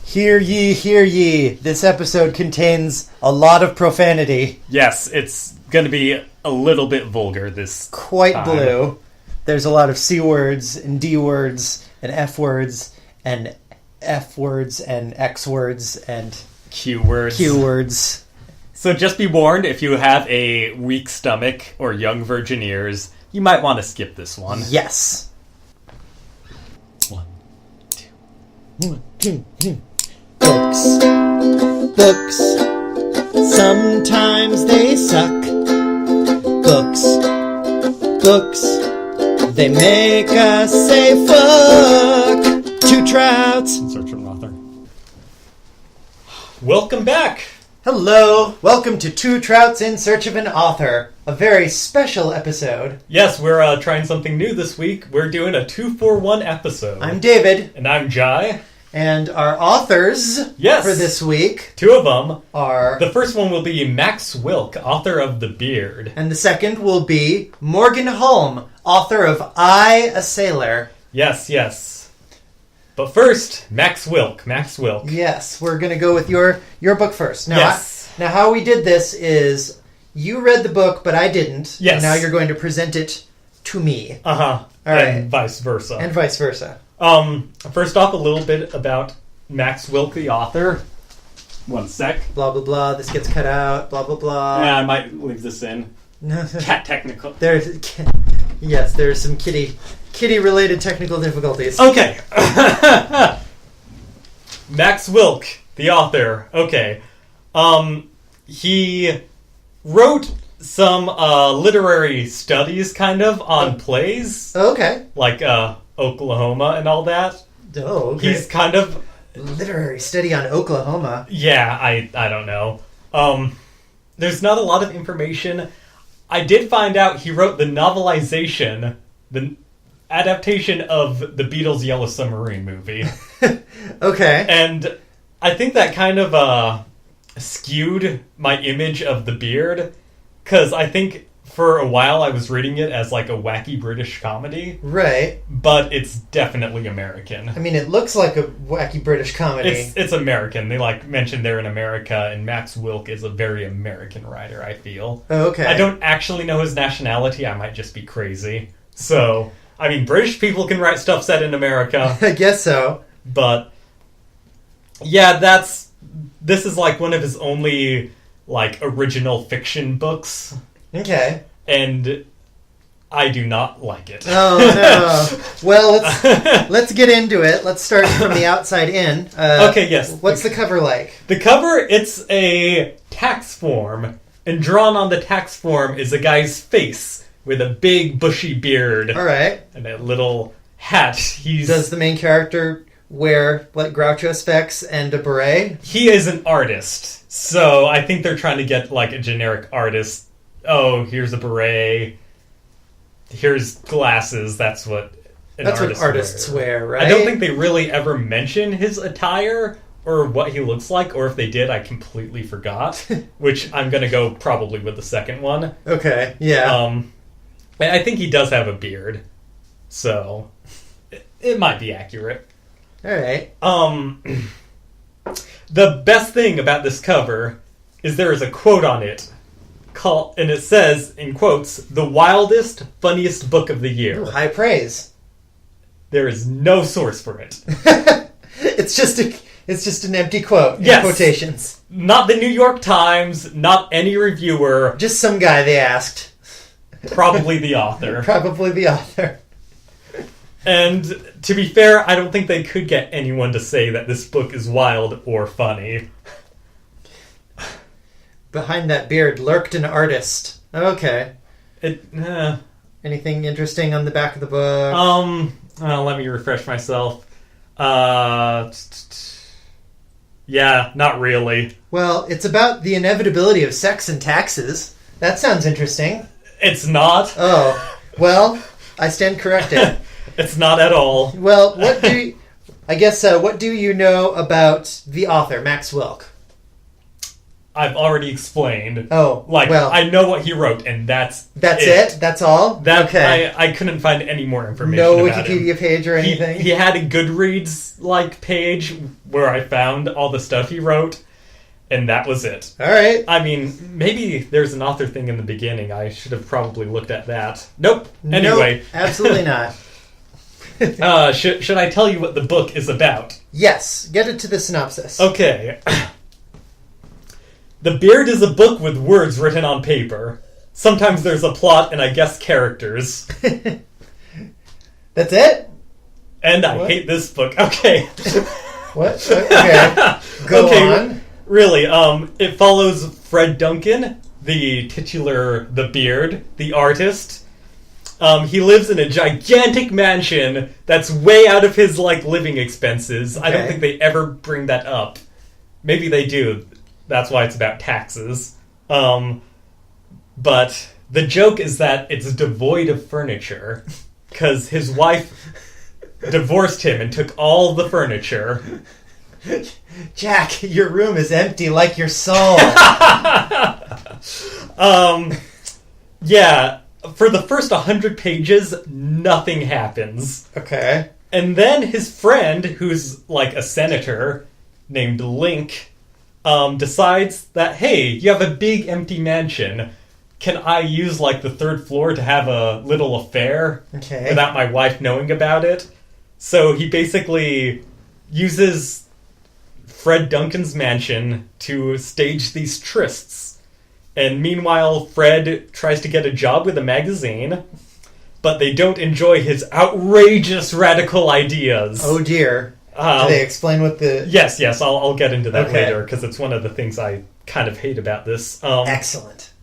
Hear ye, hear ye. This episode contains a lot of profanity. Yes, it's going to be a little bit vulgar this Quite time. blue. There's a lot of C words and D words and F words and F words and X words and Q words. Q words. So just be warned, if you have a weak stomach or young virgin ears, you might want to skip this one. Yes. 1, 2. Books. Books. Sometimes they suck. Books. Books. They make us say fuck. Two Trouts. In search of an author. Welcome back. Hello. Welcome to Two Trouts in Search of an Author. A very special episode. Yes, we're trying something new this week. We're doing a 2-for-1 episode. I'm David. And I'm Jai. And our authors for this week two of them are... The first one will be Max Wilk, author of The Beard. And the second will be Morgen Holm, author of I, a Sailor. Yes. But first, Max Wilk. Yes, we're going to go with your book first. Now, yes. Now, how we did this is you read the book, but I didn't. Yes. And now you're going to present it to me. Uh-huh. All right. And vice versa. First off, a little bit about Max Wilk, the author. One sec. Blah, blah, blah. This gets cut out. Blah, blah, blah. Yeah, I might leave this in. Cat technical. There's some kitty-related technical difficulties. Okay. Max Wilk, the author. Okay. He wrote some literary studies, kind of, on plays. Okay. Like Oklahoma and all that. Oh, okay. He's kind of... Literary study on Oklahoma. Yeah, I don't know. There's not a lot of information. I did find out he wrote the novelization, the adaptation of the Beatles' Yellow Submarine movie. Okay. And I think that kind of skewed my image of The Beard, because I think for a while I was reading it as like a wacky British comedy. Right. But it's definitely American. I mean, it looks like a wacky British comedy. It's American. They mentioned they're in America, and Max Wilk is a very American writer, I feel. Oh, okay. I don't actually know his nationality. I might just be crazy. So, I mean, British people can write stuff set in America. I guess so. But, yeah, this is like one of his only, like, original fiction books. Okay. And I do not like it. Oh, no. Well, let's get into it. Let's start from the outside in. Okay, yes. What's the cover like? The cover, it's a tax form. And drawn on the tax form is a guy's face with a big bushy beard. All right. And a little hat. Does the main character wear, like, Groucho specs and a beret? He is an artist. So I think they're trying to get, like, a generic artist. Oh, here's a beret. Here's glasses. That's what artists wear, right? I don't think they really ever mention his attire or what he looks like, or if they did, I completely forgot. Which I'm going to go probably with the second one. Okay, yeah. I think he does have a beard, so it might be accurate. All right. The best thing about this cover is there is a quote on it. And it says, in quotes, "the wildest, funniest book of the year." Ooh, high praise. There is no source for it. It's just an empty quote. Yes. Quotations. Not the New York Times, not any reviewer. Just some guy they asked. Probably the author. Probably the author. And to be fair, I don't think they could get anyone to say that this book is wild or funny. Behind that beard lurked an artist. Okay. Anything interesting on the back of the book? Let me refresh myself. Yeah, not really. Well, it's about the inevitability of sex and taxes. That sounds interesting. It's not. Oh. Well, I stand corrected. It's not at all. Well, what do you know about the author, Max Wilk? I've already explained. Oh, like, well. I know what he wrote, and that's it? That's all? Okay. I couldn't find any more information No about Wikipedia him. page or anything? He had a Goodreads, like, page where I found all the stuff he wrote, and that was it. All right. I mean, maybe there's an author thing in the beginning. I should have probably looked at that. Nope. Anyway. Nope, absolutely not. Should I tell you what the book is about? Yes. Get it to the synopsis. Okay. The Beard is a book with words written on paper. Sometimes there's a plot and I guess characters. That's it? And I hate this book. Okay. What? Okay. Go on. Really, it follows Fred Duncan, the titular The Beard, the artist. He lives in a gigantic mansion that's way out of his, like, living expenses. Okay. I don't think they ever bring that up. Maybe they do. That's why it's about taxes. But the joke is that it's devoid of furniture. Because his wife divorced him and took all the furniture. Jack, your room is empty like your soul. Yeah. For the first 100 pages, nothing happens. Okay. And then his friend, who's like a senator, named Link, decides that, hey, you have a big empty mansion. Can I use, like, the third floor to have a little affair without my wife knowing about it? So he basically uses Fred Duncan's mansion to stage these trysts. And meanwhile, Fred tries to get a job with a magazine, but they don't enjoy his outrageous radical ideas. Oh, dear. Do they explain what the... Yes, I'll get into that later, because it's one of the things I kind of hate about this. Excellent.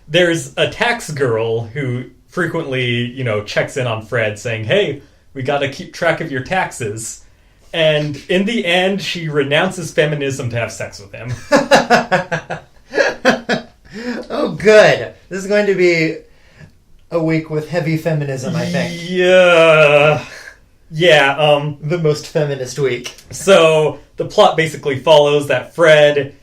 There's a tax girl who frequently, checks in on Fred, saying, hey, we gotta keep track of your taxes. And in the end, she renounces feminism to have sex with him. Oh, good. This is going to be a week with heavy feminism, I think. Yeah... Yeah, the most feminist week. So, the plot basically follows that Fred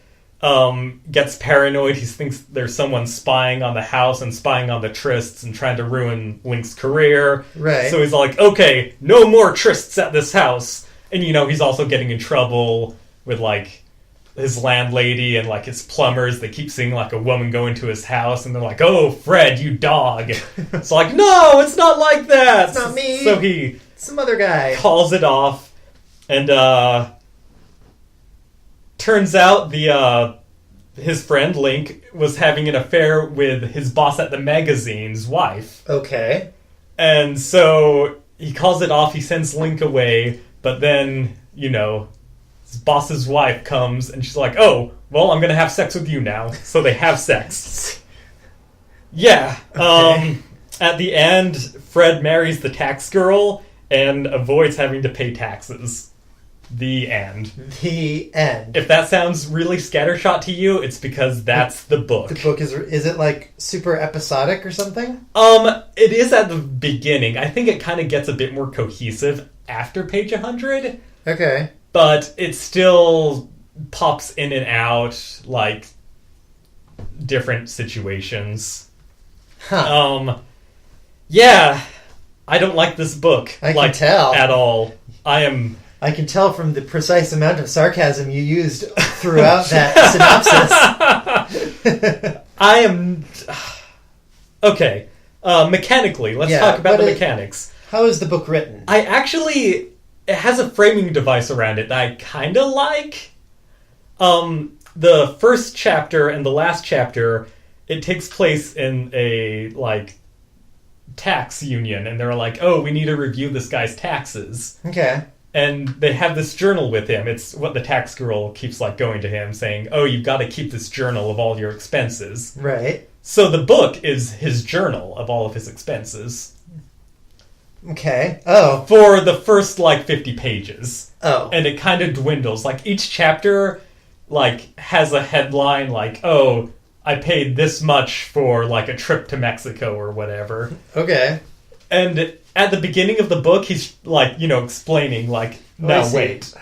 gets paranoid. He thinks there's someone spying on the house and spying on the trysts and trying to ruin Link's career. Right. So he's like, okay, no more trysts at this house. And, he's also getting in trouble with, like, his landlady and, like, his plumbers. They keep seeing, like, a woman go into his house and they're like, oh, Fred, you dog. It's like, no, it's not like that. It's not me. So he... Some other guy calls it off, and turns out his friend Link was having an affair with his boss at the magazine's wife. Okay. And so he calls it off, he sends Link away, but then, his boss's wife comes, and she's like, oh, well, I'm gonna have sex with you now. So they have sex. Yeah. Okay. At the end, Fred marries the tax girl, and avoids having to pay taxes. The end. The end. If that sounds really scattershot to you, it's because that's the book. The book is it like super episodic or something? It is at the beginning. I think it kind of gets a bit more cohesive after page 100. Okay. But it still pops in and out, like, different situations. Huh. Yeah. I don't like this book. I can tell. At all. I can tell from the precise amount of sarcasm you used throughout that synopsis. I am... Okay. Mechanically, let's talk about the mechanics. How is the book written? It has a framing device around it that I kind of like. The first chapter and the last chapter, it takes place in a, like... tax union, and they're like, oh, we need to review this guy's taxes. Okay. And they have this journal with him. It's what the tax girl keeps, like, going to him, saying, oh, you've got to keep this journal of all your expenses. Right. So the book is his journal of all of his expenses. Okay. Oh. For the first, like, 50 pages. Oh. And it kind of dwindles. Like, each chapter, like, has a headline, like, oh, I paid this much for, like, a trip to Mexico or whatever. Okay. And at the beginning of the book, he's, like, explaining, like, no, wait.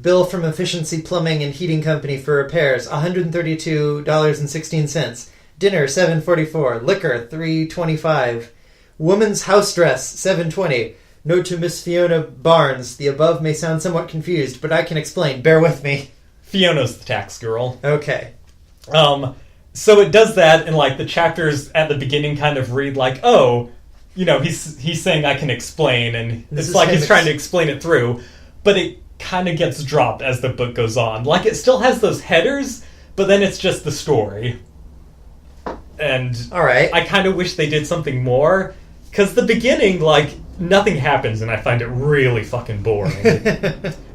Bill from Efficiency Plumbing and Heating Company for repairs, $132.16. Dinner, $7.44. Liquor, $3.25. Woman's house dress, $7.20. Note to Miss Fiona Barnes. The above may sound somewhat confused, but I can explain. Bear with me. Fiona's the tax girl. Okay. So it does that, and like the chapters at the beginning kind of read like, oh, you know, he's saying I can explain, and it's like he's trying to explain it through, but it kind of gets dropped as the book goes on. Like it still has those headers, but then it's just the story. And all right, I kind of wish they did something more, because the beginning, like, nothing happens, and I find it really fucking boring.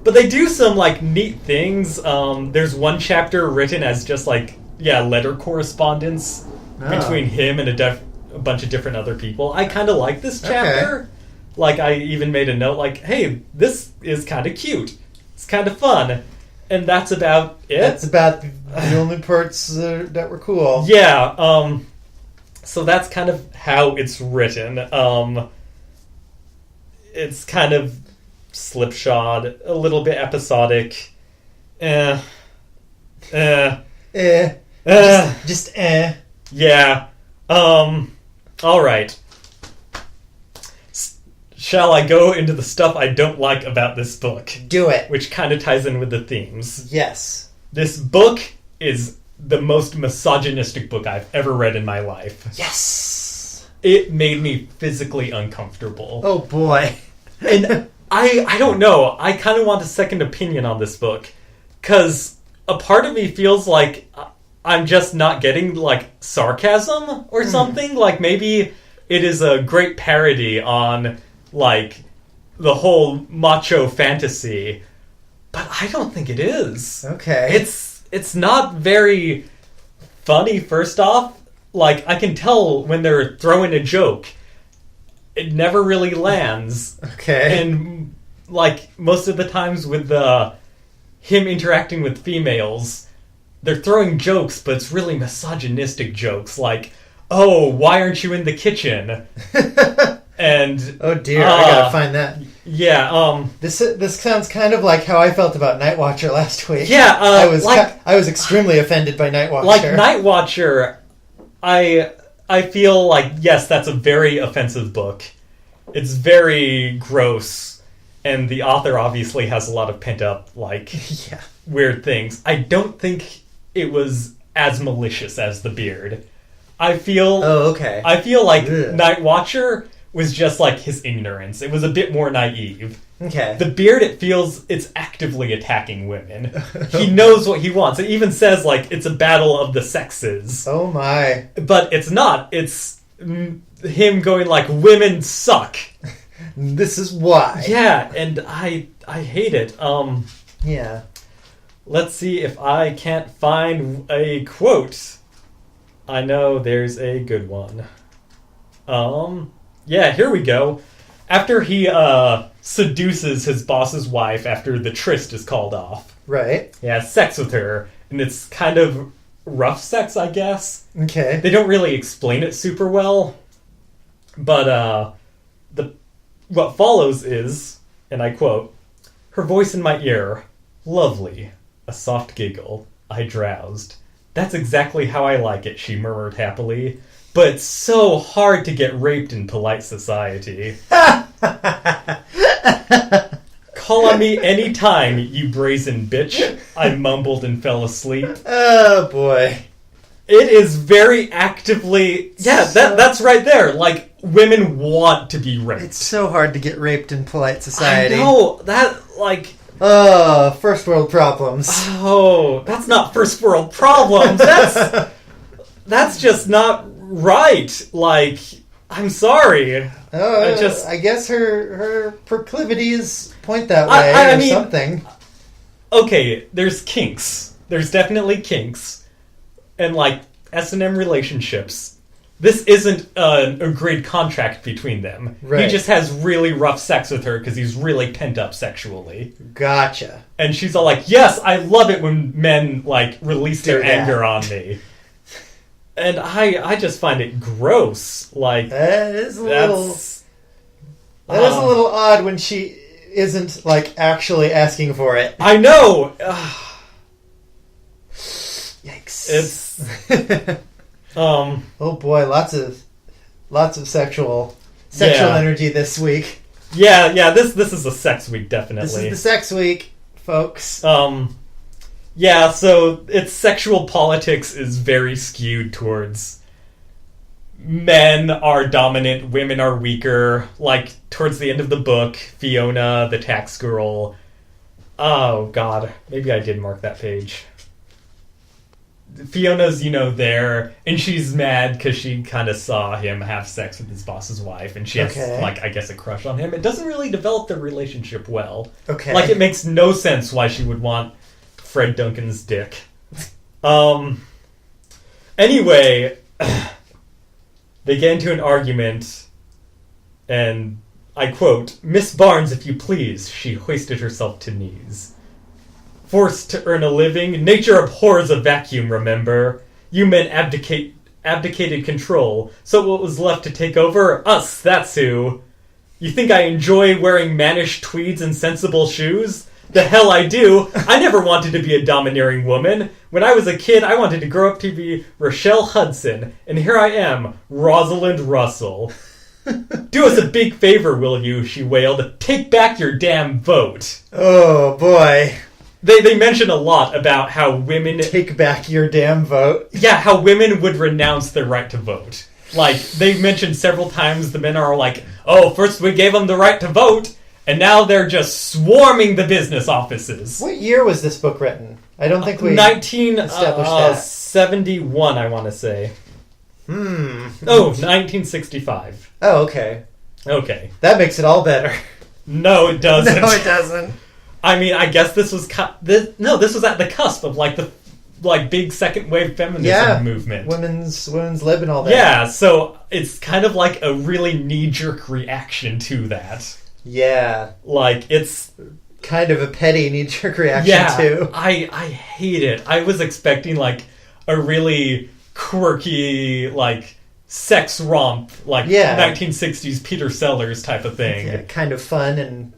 But they do some like neat things. There's one chapter written as just like letter correspondence between him and a bunch of different other people. I kind of like this chapter. Okay. Like, I even made a note like, hey, this is kind of cute. It's kind of fun. And that's about it. That's about the only parts that were cool. Yeah. So that's kind of how it's written. It's kind of slipshod, a little bit episodic. Just Yeah. All right. Shall I go into the stuff I don't like about this book? Do it. Which kind of ties in with the themes. Yes. This book is the most misogynistic book I've ever read in my life. Yes. It made me physically uncomfortable. Oh boy. And I don't know. I kind of want a second opinion on this book. Because a part of me feels like I'm just not getting, like, sarcasm or something. Like, maybe it is a great parody on, like, the whole macho fantasy. But I don't think it is. Okay. It's not very funny, first off. Like, I can tell when they're throwing a joke. It never really lands. Okay. And, like, most of the times with him interacting with females, they're throwing jokes, but it's really misogynistic jokes. Like, oh, why aren't you in the kitchen? And oh dear, I gotta find that. Yeah, this sounds kind of like how I felt about Night Watcher last week. Yeah, I was extremely offended by Night Watcher. Like Night Watcher, I feel like, yes, that's a very offensive book. It's very gross, and the author obviously has a lot of pent up, like, weird things. I don't think it was as malicious as The Beard. I feel like Night Watcher was just like his ignorance. It was a bit more naive. Okay. The Beard, it feels it's actively attacking women. He knows what he wants. It even says, like, it's a battle of the sexes. Oh my. But it's not. It's him going like, women suck. This is why. Yeah, and I hate it. Yeah. Let's see if I can't find a quote. I know there's a good one. Yeah, here we go. After he seduces his boss's wife after the tryst is called off. Right. He has sex with her, and it's kind of rough sex, I guess. Okay. They don't really explain it super well, but what follows is, and I quote, "Her voice in my ear, lovely, a soft giggle. I drowsed. That's exactly how I like it," she murmured happily. But it's so hard to get raped in polite society. "Call on me any time, you brazen bitch," I mumbled and fell asleep. Oh, boy. It is very actively... Yeah, that's right there. Like, women want to be raped. It's so hard to get raped in polite society. I know. That, like... first world problems. Oh, that's not first world problems. That's just not right. Like, I'm sorry. I guess her proclivities point that way I mean, something. Okay, there's kinks. There's definitely kinks. And, like, S&M relationships. This isn't an agreed contract between them. Right. He just has really rough sex with her because he's really pent up sexually. Gotcha. And she's all like, yes, I love it when men, like, release their anger on me. And I just find it gross. Like, that is a little odd when she isn't, like, actually asking for it. I know! Yikes. It's... Oh boy, lots of sexual energy this week. Yeah, this is a sex week, definitely. This is the sex week, folks. Yeah, so its sexual politics is very skewed towards men are dominant, women are weaker. Like, towards the end of the book, Fiona, the tax girl... Oh, God. Maybe I did mark that page. Fiona's, there, and she's mad because she kind of saw him have sex with his boss's wife, and she has, I guess a crush on him. It doesn't really develop their relationship well. Okay. Like, it makes no sense why she would want Fred Duncan's dick. Anyway, they get into an argument, and I quote, "Miss Barnes, if you please," she hoisted herself to knees. "Forced to earn a living, nature abhors a vacuum, remember? You men abdicated control, so what was left to take over? Us, that's who. You think I enjoy wearing mannish tweeds and sensible shoes? The hell I do. I never wanted to be a domineering woman. When I was a kid, I wanted to grow up to be Rochelle Hudson, and here I am, Rosalind Russell. Do us a big favor, will you?" she wailed. "Take back your damn vote." Oh boy. They mention a lot about how women... Take back your damn vote. Yeah, how women would renounce their right to vote. Like, they've mentioned several times the men are like, "Oh, first we gave them the right to vote, and now they're just swarming the business offices." What year was this book written? I don't think we established that. 71, I want to say. Oh, 1965. Oh, okay. Okay. That makes it all better. No, it doesn't. No, it doesn't. I mean, I guess this was this was at the cusp of the big second wave feminism movement. Women's lib and all that. Yeah, so it's kind of like a really knee-jerk reaction to that. Yeah. Like, it's kind of a petty knee-jerk reaction too. I hate it. I was expecting a really quirky sex romp 1960s Peter Sellers type of thing. Yeah, kind of fun and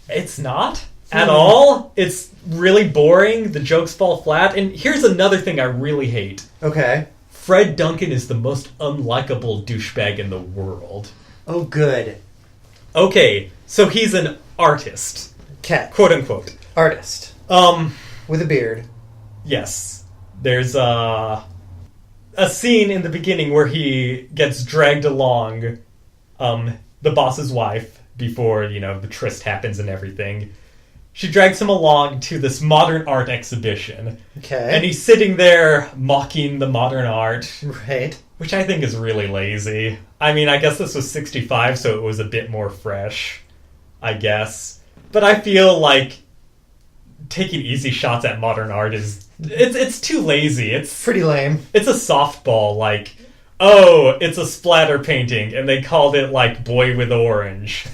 it's not at all. It's really boring. The jokes fall flat. And here's another thing I really hate. Okay. Fred Duncan is the most unlikable douchebag in the world. Oh, good. Okay, so he's an artist. Quote unquote. Artist. With a beard. Yes. There's a scene in the beginning where he gets dragged along the boss's wife before, the tryst happens and everything. She drags him along to this modern art exhibition. Okay. And he's sitting there mocking the modern art. Right. Which I think is really lazy. I mean, I guess this was 65, so it was a bit more fresh, I guess. But I feel like taking easy shots at modern art is... It's too lazy. It's pretty lame. It's a softball, oh, it's a splatter painting, and they called it, Boy with Orange.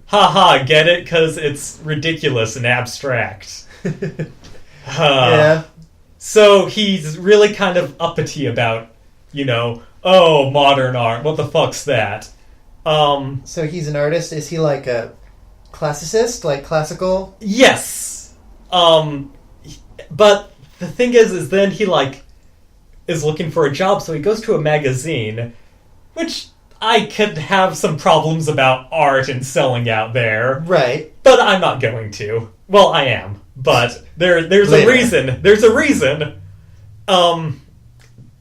Haha, get it? Because it's ridiculous and abstract. Yeah. So he's really kind of uppity about, oh, modern art, what the fuck's that? So he's an artist. Is he a classicist? Classical? Yes. But the thing is then he, is looking for a job, so he goes to a magazine, which I could have some problems about art and selling out there. Right. But I'm not going to. Well, I am. But there's Later. a reason. There's a reason.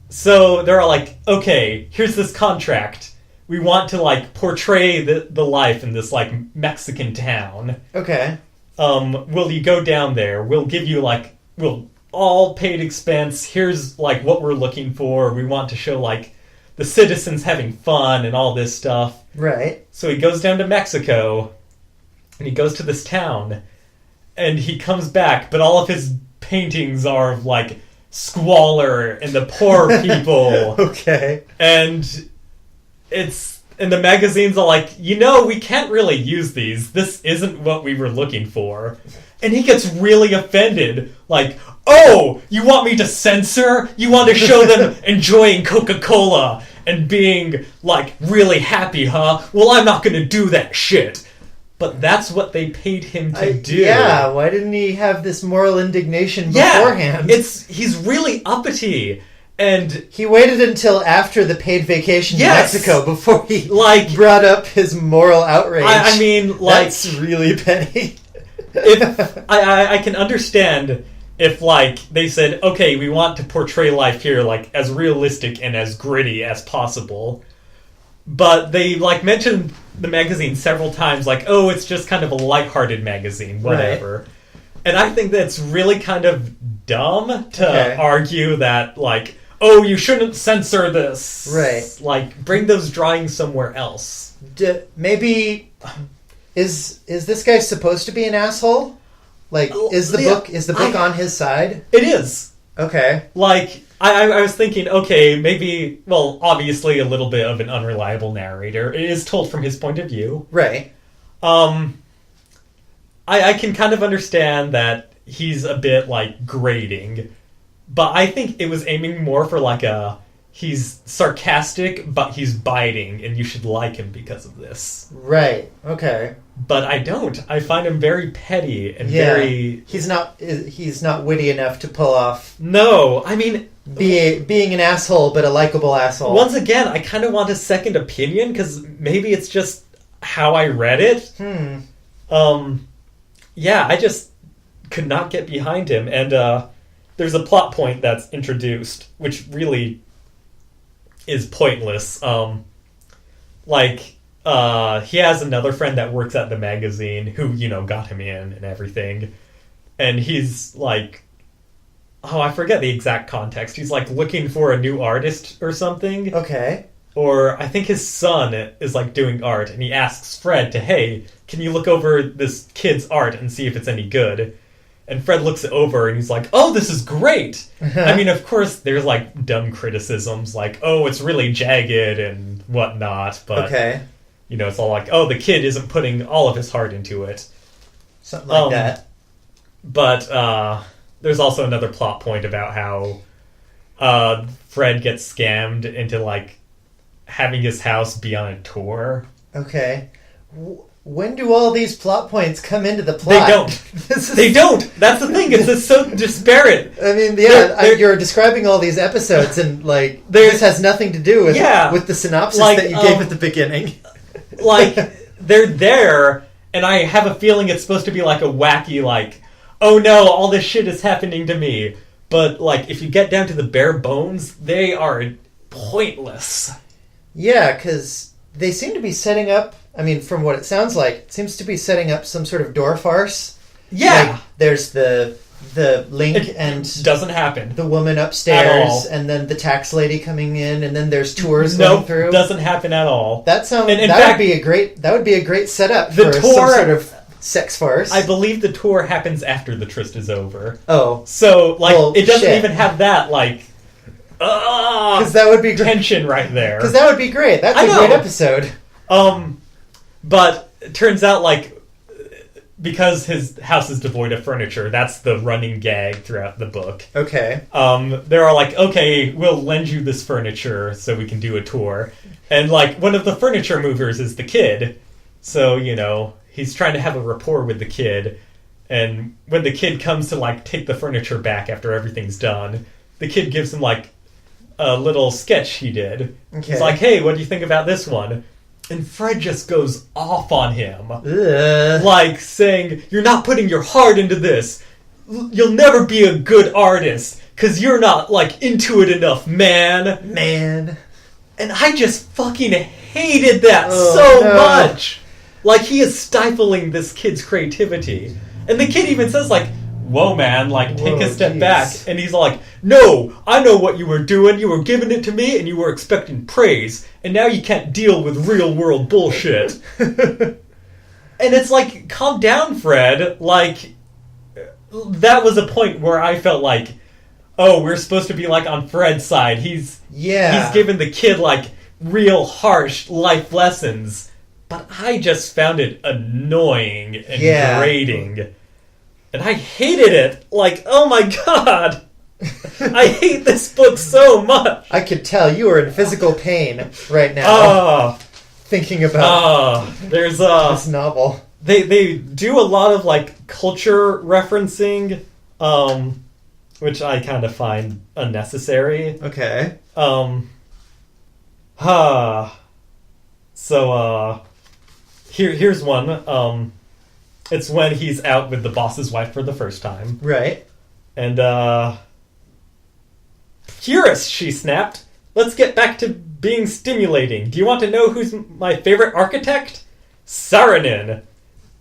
So they're all okay, here's this contract. We want to, portray the life in this, Mexican town. Okay. Will you go down there? We'll give you, we'll all paid expense. Here's what we're looking for. We want to show the citizens having fun and all this stuff. Right. So he goes down to Mexico and he goes to this town and he comes back, but all of his paintings are of squalor and the poor people. Okay. And the magazines are we can't really use these. This isn't what we were looking for. And he gets really offended. Oh, you want me to censor? You want to show them enjoying Coca-Cola and being, really happy, huh? Well, I'm not going to do that shit. but that's what they paid him to do. Yeah, why didn't he have this moral indignation beforehand? He's really uppity. And he waited until after the paid vacation to Mexico before he brought up his moral outrage. I mean, that's really petty. If I can understand if they said, okay, we want to portray life here as realistic and as gritty as possible, but they mentioned the magazine several times, oh, it's just kind of a lighthearted magazine, whatever. Right. And I think that's really kind of dumb to argue that oh, you shouldn't censor this. Right. Bring those drawings somewhere else. Maybe is this guy supposed to be an asshole? Is the book on his side? It is. Okay. I was thinking, okay, maybe, well, obviously a little bit of an unreliable narrator. It is told from his point of view. Right. I can kind of understand that he's a bit, grating. But I think it was aiming more for, he's sarcastic, but he's biting, and you should like him because of this. Right. Okay. But I don't. I find him very petty and very... He's not witty enough to pull off... No, I mean... Being an asshole, but a likable asshole. Once again, I kind of want a second opinion, because maybe it's just how I read it. Yeah, I just could not get behind him. And there's a plot point that's introduced, which really is pointless. He has another friend that works at the magazine who, got him in and everything. And he's I forget the exact context. He's looking for a new artist or something. Okay. Or I think his son is doing art, and he asks Fred hey, can you look over this kid's art and see if it's any good? And Fred looks it over and he's oh, this is great. I mean, of course, there's dumb criticisms oh, it's really jagged and whatnot. But, it's all oh, the kid isn't putting all of his heart into it. Something like that. But there's also another plot point about how Fred gets scammed into having his house be on a tour. Okay. When do all these plot points come into the plot? They don't. They don't. That's the thing. It's just so disparate. I mean, you're describing all these episodes, and this has nothing to do with the synopsis that you gave at the beginning. They're there, and I have a feeling it's supposed to be a wacky, oh no, all this shit is happening to me. But if you get down to the bare bones, they are pointless. Yeah, because they seem to be setting up. I mean, from what it sounds like, it seems to be setting up some sort of door farce. Yeah. There's the Link and... doesn't happen. The woman upstairs, and then the tax lady coming in, and then there's tours going through. Doesn't happen at all. That would be a great setup for some sort of sex farce. I believe the tour happens after the tryst is over. Oh. So, it doesn't even have that, because that would be tension right there. Because that would be great. That's a great episode. But it turns out, because his house is devoid of furniture, that's the running gag throughout the book. Okay. They're all okay, we'll lend you this furniture so we can do a tour. And, one of the furniture movers is the kid. So, he's trying to have a rapport with the kid. And when the kid comes to, take the furniture back after everything's done, the kid gives him, a little sketch he did. Okay. He's hey, what do you think about this one? And Fred just goes off on him. Saying, you're not putting your heart into this. You'll never be a good artist, because you're not, into it enough, man. Man. And I just fucking hated that much. He is stifling this kid's creativity. And the kid even says, whoa, man, take a step back. And he's no, I know what you were doing. You were giving it to me, and you were expecting praise. And now you can't deal with real-world bullshit. And it's calm down, Fred. That was a point where I felt oh, we're supposed to be, on Fred's side. He's giving the kid, real harsh life lessons. But I just found it annoying and grating. And I hated it. Oh my god. I hate this book so much. I could tell you are in physical pain right now. Thinking about there's this novel. they do a lot of like culture referencing, which I kind of find unnecessary. Okay. So here's one. It's when he's out with the boss's wife for the first time. Right. And Purist, she snapped. Let's get back to being stimulating. Do you want to know who's my favorite architect? Saarinen.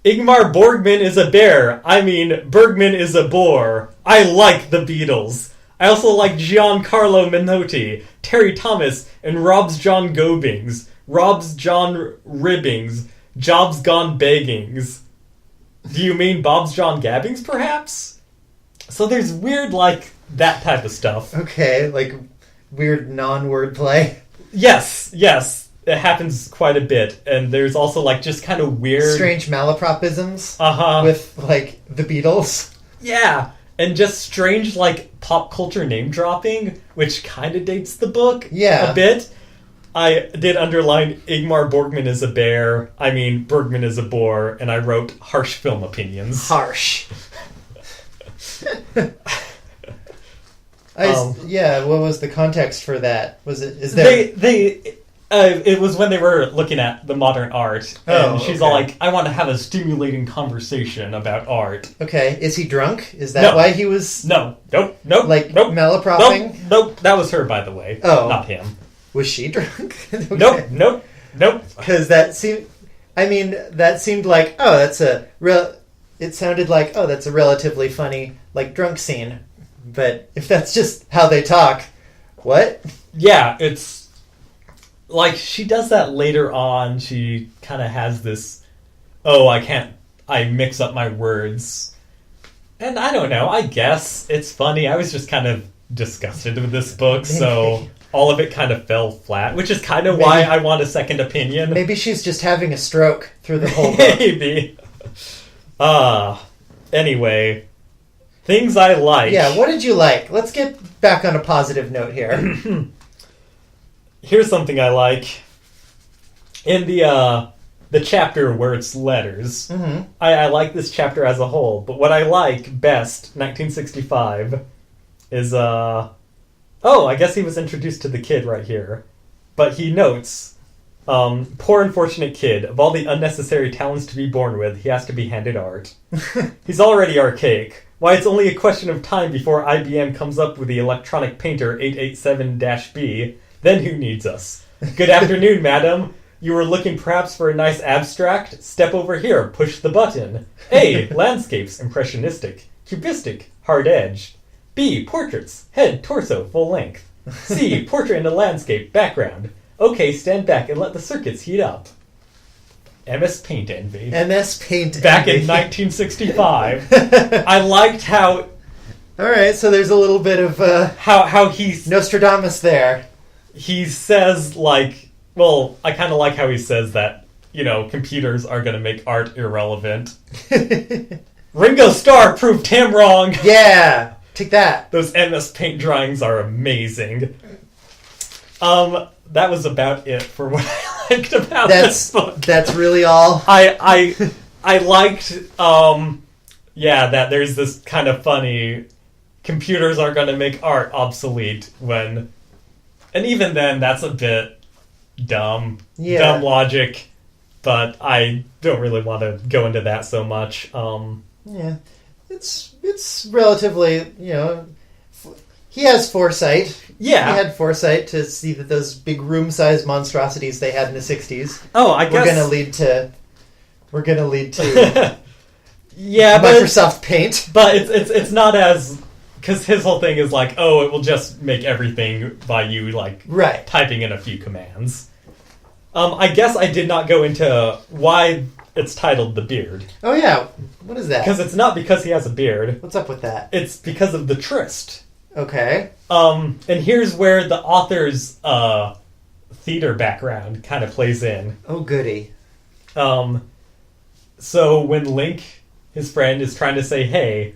Ingmar Borgman is a bear. I mean, Bergman is a boar. I like the Beatles. I also like Giancarlo Menotti, Terry Thomas, and Rob's John Gobbings, Rob's John Ribbings, Jobs Gone Beggings. Do you mean Bob's John Gabbings, perhaps? So there's weird, like, that type of stuff. Okay, like weird non-wordplay. Yes. It happens quite a bit. And there's also, like, just kind of weird... Strange malapropisms. Uh-huh. With, like, the Beatles. Yeah. And just strange, like, pop culture name-dropping, which kind of dates the book a bit. I did underline Ingmar Borgman is a bear. I mean, Bergman is a boar. And I wrote harsh film opinions. Harsh. What was the context for that? Is there... It was when they were looking at the modern art, and she's all like, I want to have a stimulating conversation about art. Okay, is he drunk? Is that why he was... Nope. Malapropping? Nope, that was her, by the way. Oh. Not him. Was she drunk? Okay. Nope. Because that seemed like, it sounded like, that's a relatively funny, like, drunk scene. But if that's just how they talk, what? Yeah, it's... Like, she does that later on. She kind of has this, I mix up my words. And I don't know, I guess it's funny. I was just kind of disgusted with this book, so all of it kind of fell flat, which is kind of why I want a second opinion. Maybe she's just having a stroke through the whole book. Maybe. Anyway, things I like. Yeah, what did you like? Let's get back on a positive note here. Here's something I like. In the chapter where it's letters, I like this chapter as a whole, but what I like best, 1965, is, I guess he was introduced to the kid right here. But he notes, poor unfortunate kid, of all the unnecessary talents to be born with, he has to be handed art. He's already archaic. Why, it's only a question of time before IBM comes up with the electronic painter 887-B. Then who needs us? Good afternoon, madam. You were looking perhaps for a nice abstract? Step over here, push the button. A. Landscapes, impressionistic. Cubistic, hard-edged. B. Portraits, head, torso, full length. C. Portrait in a landscape, background. Okay, stand back and let the circuits heat up. MS Paint envy. MS Paint Back envy. in 1965. I liked how... Alright, so there's a little bit of... How he's... Nostradamus there. He says, like... Well, I kind of like how he says that, computers are going to make art irrelevant. Ringo Starr proved him wrong! Yeah! Take that! Those MS Paint drawings are amazing. That was about it for what I liked about this book. That's really all? I liked, that there's this kind of funny, computers are going to make art obsolete when... And even then, that's a bit dumb. Yeah. Dumb logic. But I don't really want to go into that so much. Yeah. It's relatively, he has foresight. Yeah. He had foresight to see that those big room-sized monstrosities they had in the 60s I guess... We're going to lead to yeah, Microsoft Paint. But it's not as... Because his whole thing is like, it will just make everything by you, typing in a few commands. I guess I did not go into why it's titled The Beard. Oh, yeah. What is that? Because it's not because he has a beard. What's up with that? It's because of the tryst. Okay. And here's where the author's theater background kind of plays in. Oh, goody. So when Link, his friend, is trying to say, hey,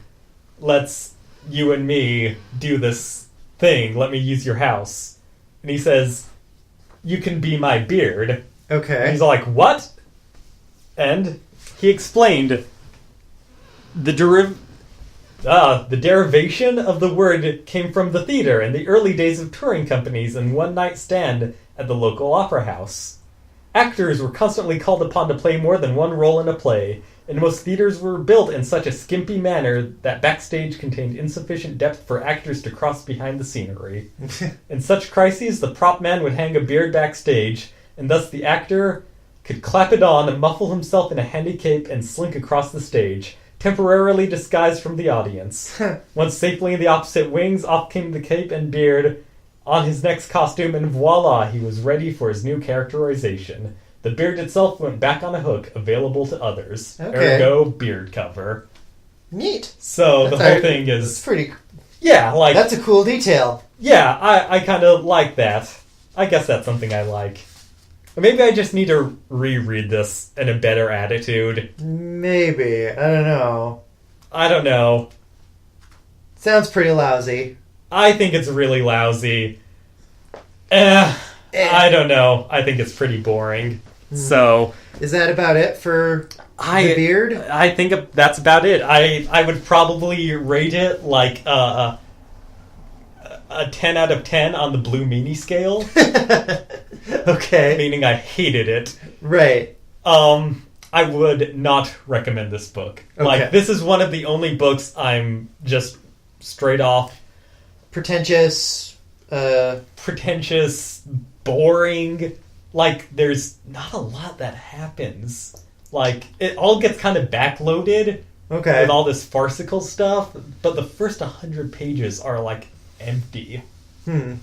let's... you and me do this thing. Let me use your house. And he says, you can be my beard. Okay. And he's all like, what? And he explained the derivation of the word came from the theater in the early days of touring companies and one-night stand at the local opera house. Actors were constantly called upon to play more than one role in a play, and most theaters were built in such a skimpy manner that backstage contained insufficient depth for actors to cross behind the scenery. In such crises, the prop man would hang a beard backstage, and thus the actor could clap it on and muffle himself in a handy cape and slink across the stage, temporarily disguised from the audience. Once safely in the opposite wings, off came the cape and beard on his next costume, and voila, he was ready for his new characterization. The beard itself went back on a hook, available to others. Okay. Ergo, beard cover. Neat. So the whole thing is... That's pretty... Yeah, like... That's a cool detail. Yeah, I kind of like that. I guess that's something I like. Maybe I just need to reread this in a better attitude. Maybe. I don't know. Sounds pretty lousy. I think it's really lousy. I don't know. I think it's pretty boring. So... Is that about it for the beard? I think that's about it. I would probably rate it like a 10 out of 10 on the Blue Meanie scale. Okay. Meaning I hated it. Right. I would not recommend this book. Okay. Like, this is one of the only books I'm just straight off... Pretentious, boring. Like, there's not a lot that happens. Like, it all gets kind of backloaded with all this farcical stuff, but the first 100 pages are, like, empty. The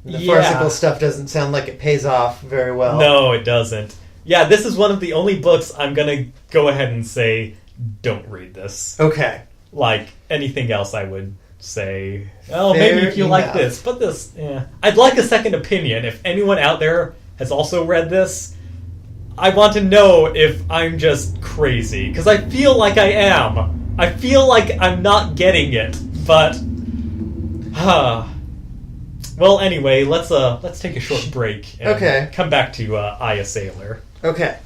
farcical stuff doesn't sound like it pays off very well. No, it doesn't. Yeah, this is one of the only books I'm gonna go ahead and say, don't read this. Okay. Like, anything else I would say, maybe if you like this, but this, I'd like a second opinion. If anyone out there has also read this, I want to know if I'm just crazy, because I feel like I am. I feel like I'm not getting it, but... Well, anyway, let's take a short break and come back to I, a Sailor. Okay.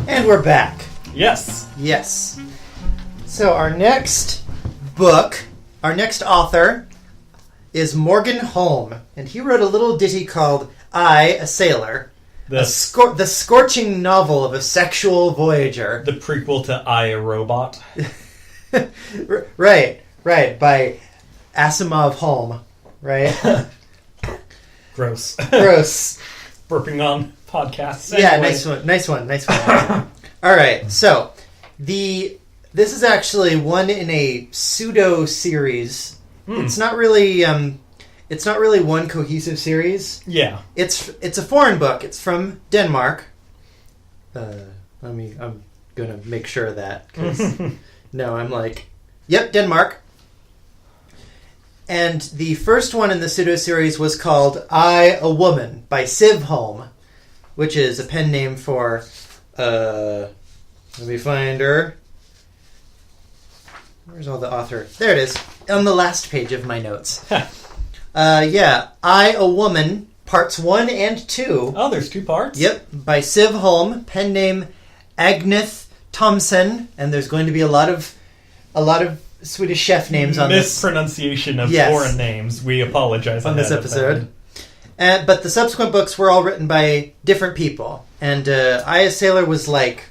And we're back. Yes. Yes. So our next book, our next author is Morgen Holm, and he wrote a little ditty called I, a Sailor, the scorching novel of a sexual voyager. The prequel to I, a Robot. Right, by Asimov Holm, right? Gross. Burping on podcasts. Yeah, anyway. nice one. All right, so this is actually one in a pseudo series. It's not really one cohesive series. Yeah, it's a foreign book. It's from Denmark. I'm gonna make sure of that, because no, I'm like, yep, Denmark. And the first one in the pseudo series was called I, a Woman by Siv Holm, which is a pen name for, let me find her. Where's all the author? There it is, on the last page of my notes. I, a Woman, parts 1 and 2. Oh, there's 2 parts? Yep, by Siv Holm, pen name Agneth Thomsen, and there's going to be a lot of Swedish chef names on this. Mispronunciation of foreign names. We apologize on this episode. But the subsequent books were all written by different people. And I, a Sailor was like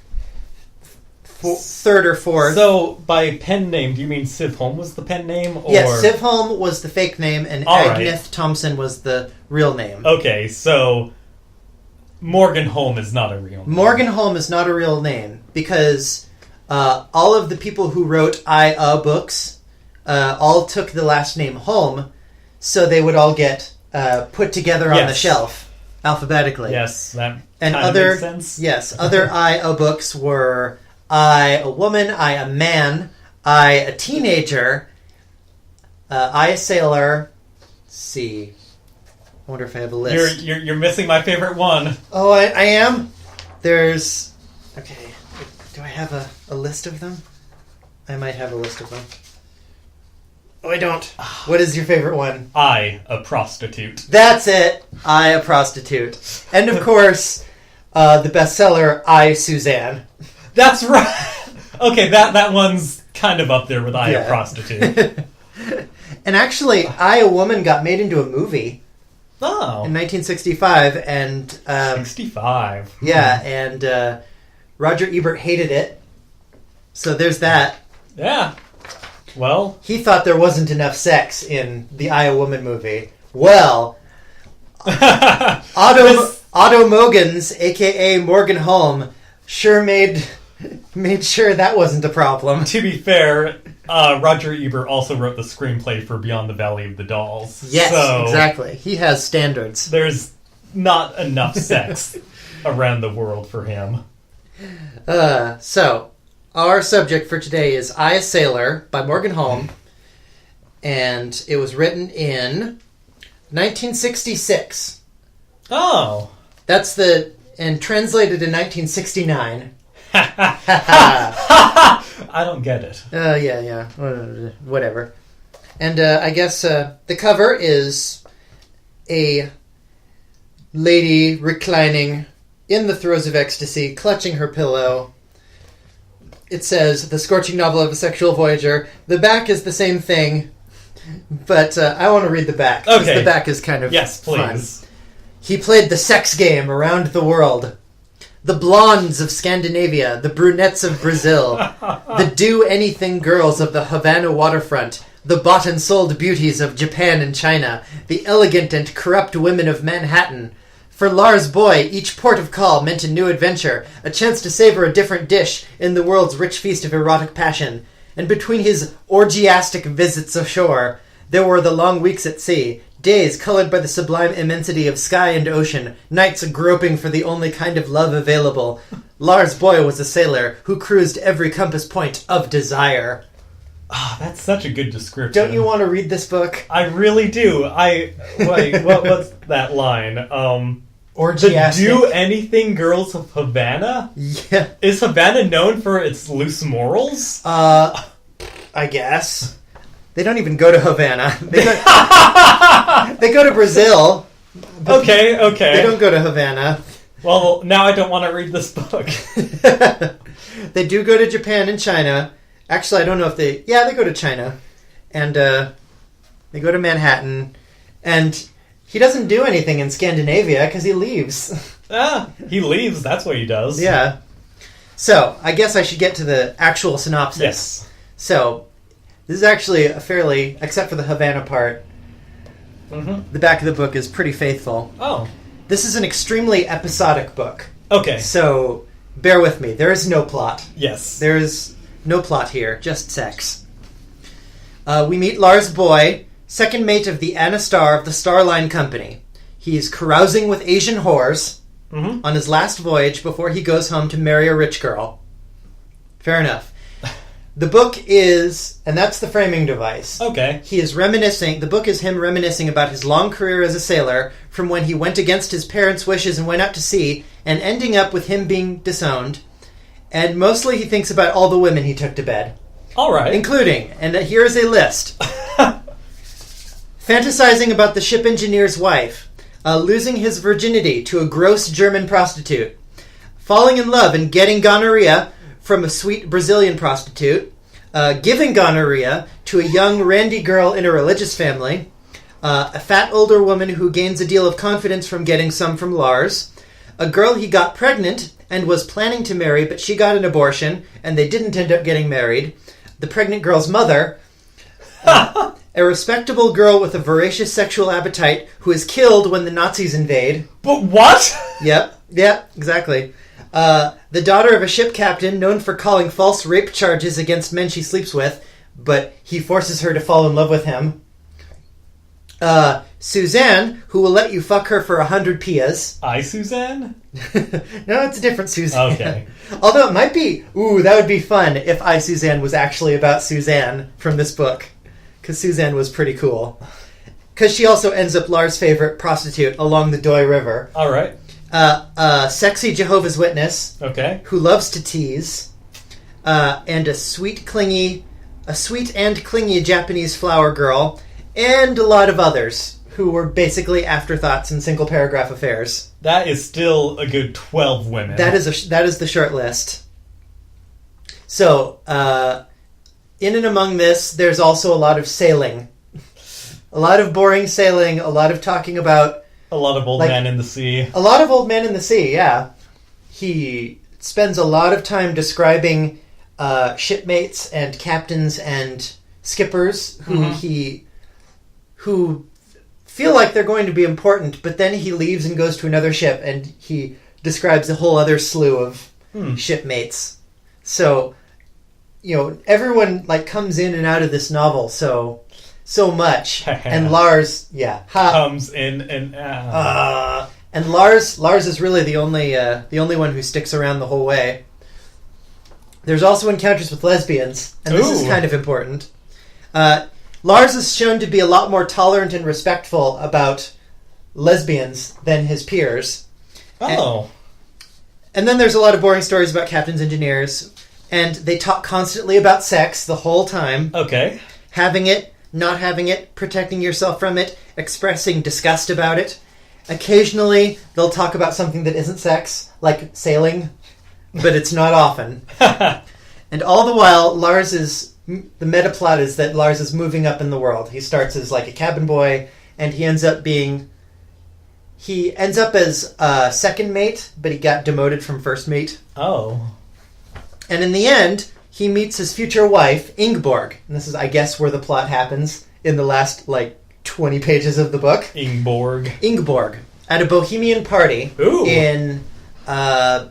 third or fourth. So, by pen name, do you mean Siv Holm was the pen name? Or... Yes, Siv Holm was the fake name, and Agneth Thomsen was the real name. Okay, so Morgen Holm is not a real name. Morgen Holm is not a real name, because all of the people who wrote books all took the last name Holm, so they would all get put together on the shelf. alphabetically. Yes, that And kind of other makes sense. Yes, other I books were I a woman, I a man, I a teenager, I a sailor. Let's see. I wonder if I have a list. You're missing my favorite one. Oh, I am? There's... Okay. Do I have a list of them? I might have a list of them. Oh, I don't. What is your favorite one? I, a prostitute. That's it. I, a prostitute. And, of course, the bestseller, I, Suzanne. That's right. Okay, that one's kind of up there with I, a prostitute. And actually, I, a Woman got made into a movie. Oh. In 1965, and... 65. Yeah, and Roger Ebert hated it. So there's that. Yeah. Well... He thought there wasn't enough sex in the I, a Woman movie. Well... Otto Mogens, a.k.a. Morgen Holm, sure made sure that wasn't a problem. To be fair, Roger Ebert also wrote the screenplay for Beyond the Valley of the Dolls. Yes, so exactly. He has standards. There's not enough sex around the world for him. So, our subject for today is I, a Sailor by Morgen Holm, and it was written in 1966. Oh. That's and translated in 1969. I don't get it. Yeah. Whatever. And I guess the cover is a lady reclining in the throes of ecstasy, clutching her pillow. It says, The Scorching Novel of a Sexual Voyager. The back is the same thing, but I want to read the back. Okay. The back is kind of Yes, please. fun. He played the sex game around the world. The blondes of Scandinavia, the brunettes of Brazil, the do-anything girls of the Havana waterfront, the bought-and-sold beauties of Japan and China, the elegant and corrupt women of Manhattan. For Lars Boy, each port of call meant a new adventure, a chance to savor a different dish in the world's rich feast of erotic passion. And between his orgiastic visits ashore, there were the long weeks at sea, days colored by the sublime immensity of sky and ocean, nights groping for the only kind of love available. Lars Boy was a sailor who cruised every compass point of desire. Oh, that's such a good description. Don't you want to read this book? I really do. Wait, what's that line? Orgiastic. The do anything girls of Havana? Yeah. Is Havana known for its loose morals? I guess. They don't even go to Havana. They go to Brazil. Okay. They don't go to Havana. Well, now I don't want to read this book. They do go to Japan and China. Actually, I don't know if they... Yeah, they go to China. And they go to Manhattan. And he doesn't do anything in Scandinavia because he leaves. He leaves. That's what he does. Yeah. So, I guess I should get to the actual synopsis. Yes. So, this is actually a fairly... Except for the Havana part. Mm-hmm. The back of the book is pretty faithful. Oh. This is an extremely episodic book. Okay. So, bear with me. There is no plot. Yes. There is no plot here, just sex. We meet Lars Boy, second mate of the Anna Star of the Starline Company. He's carousing with Asian whores on his last voyage before he goes home to marry a rich girl. Fair enough. The book is, and that's the framing device. Okay. He is reminiscing, the book is him reminiscing about his long career as a sailor from when he went against his parents' wishes and went out to sea, and ending up with him being disowned. And mostly he thinks about all the women he took to bed. All right. Including, and here is a list. Fantasizing about the ship engineer's wife. Losing his virginity to a gross German prostitute. Falling in love and getting gonorrhea from a sweet Brazilian prostitute. Giving gonorrhea to a young randy girl in a religious family. A fat older woman who gains a deal of confidence from getting some from Lars. A girl he got pregnant and was planning to marry, but she got an abortion, and they didn't end up getting married. The pregnant girl's mother. A respectable girl with a voracious sexual appetite who is killed when the Nazis invade. But what? Yep, exactly. The daughter of a ship captain known for calling false rape charges against men she sleeps with, but he forces her to fall in love with him. Suzanne, who will let you fuck her for 100 pias. I, Suzanne? No, it's a different Suzanne. Okay. Although it might be, that would be fun if I, Suzanne was actually about Suzanne from this book. Because Suzanne was pretty cool. Because she also ends up Lars' favorite prostitute along the Doi River. All right. Sexy Jehovah's Witness. Okay. Who loves to tease. And a sweet and clingy Japanese flower girl. And a lot of others who were basically afterthoughts and single paragraph affairs. That is still a good 12 women. That is the short list. So, in and among this, there's also a lot of sailing. A lot of boring sailing, a lot of talking about... A lot of old men in the sea. A lot of old men in the sea, yeah. He spends a lot of time describing shipmates and captains and skippers who feel like they're going to be important, but then he leaves and goes to another ship, and he describes a whole other slew of shipmates. So, everyone comes in and out of this novel so much, and Lars, comes in and out. And Lars is really the only one who sticks around the whole way. There's also encounters with lesbians, and this is kind of important. Lars is shown to be a lot more tolerant and respectful about lesbians than his peers. Oh. And then there's a lot of boring stories about captains, engineers, and they talk constantly about sex the whole time. Okay. Having it, not having it, protecting yourself from it, expressing disgust about it. Occasionally, they'll talk about something that isn't sex, like sailing, but it's not often. And all the while, the meta plot is that Lars is moving up in the world. He starts as a cabin boy, and he ends up as second mate, but he got demoted from first mate. Oh. And in the end, he meets his future wife, Ingeborg. And this is, I guess, where the plot happens in the last, 20 pages of the book. Ingeborg. At a bohemian party in, I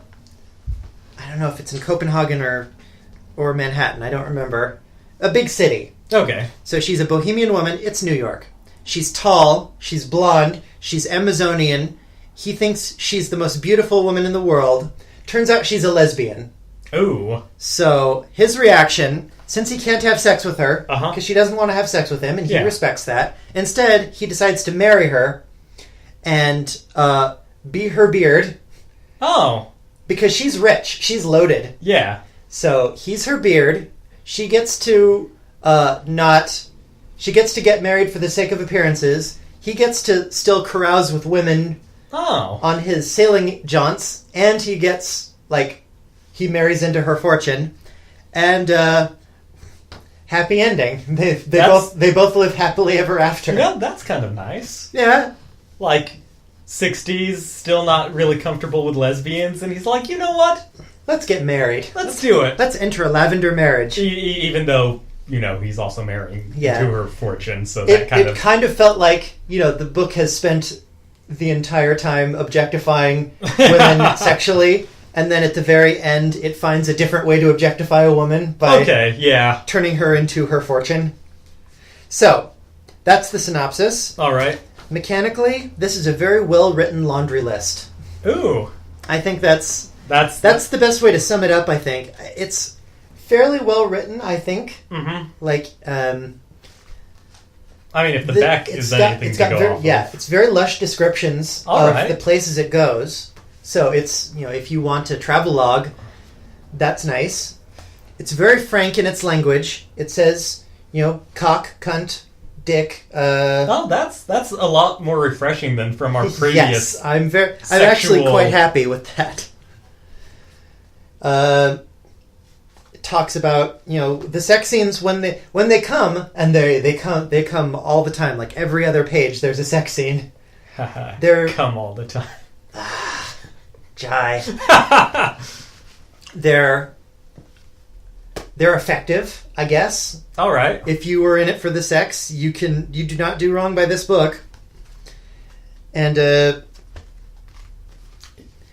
don't know if it's in Copenhagen or Manhattan. I don't remember. A big city. Okay. So she's a bohemian woman. It's New York. She's tall. She's blonde. She's Amazonian. He thinks she's the most beautiful woman in the world. Turns out she's a lesbian. Ooh. So his reaction, since he can't have sex with her, because she doesn't want to have sex with him, and he respects that, instead he decides to marry her and be her beard. Oh. Because she's rich. She's loaded. Yeah. So he's her beard. She gets to She gets to get married for the sake of appearances. He gets to still carouse with women on his sailing jaunts, and he gets he marries into her fortune, and happy ending. They both live happily ever after. Yeah, that's kind of nice. Yeah, 60s, still not really comfortable with lesbians, and he's like, you know what? Let's get married. Let's do it. Let's enter a lavender marriage. Even though, he's also marrying to her fortune, so that it kind of felt like, the book has spent the entire time objectifying women sexually, and then at the very end, it finds a different way to objectify a woman by turning her into her fortune. So, that's the synopsis. All right. Mechanically, this is a very well-written laundry list. Ooh. I think that's the best way to sum it up, I think. It's fairly well-written, I think. Mm-hmm. If the back is anything to go off of. Yeah, it's very lush descriptions of the places it goes. So it's, if you want a travelogue, that's nice. It's very frank in its language. It says, cock, cunt, dick. That's a lot more refreshing than from our previous. Yes, I'm actually quite happy with that. It talks about the sex scenes when they come, and they come all the time. Like every other page, there's a sex scene. They come all the time. Jai. They're effective, I guess. All right. If you were in it for the sex, you do not do wrong by this book. And it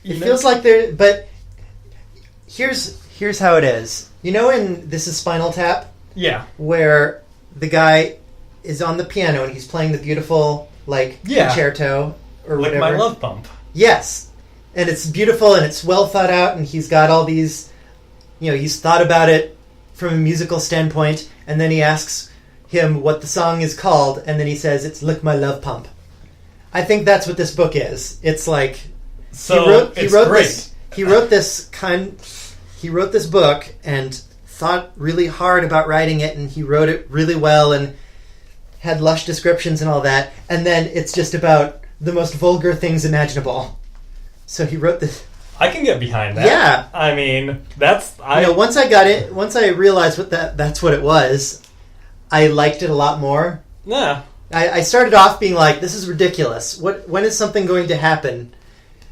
feels like there, but here's how it is. In This Is Spinal Tap? Yeah. Where the guy is on the piano and he's playing the beautiful, like, Yeah. concerto or Lick whatever. My Love Pump. Yes. And it's beautiful and it's well thought out and he's got all these, he's thought about it from a musical standpoint, and then he asks him what the song is called, and then he says it's Lick My Love Pump. I think that's what this book is. It's like So he wrote great. this. He wrote this book and thought really hard about writing it, and he wrote it really well and had lush descriptions and all that. And then it's just about the most vulgar things imaginable. So he wrote this. I can get behind that. Yeah. I mean, that's Once I realized that's what it was, I liked it a lot more. Yeah. I started off being like, this is ridiculous. When is something going to happen?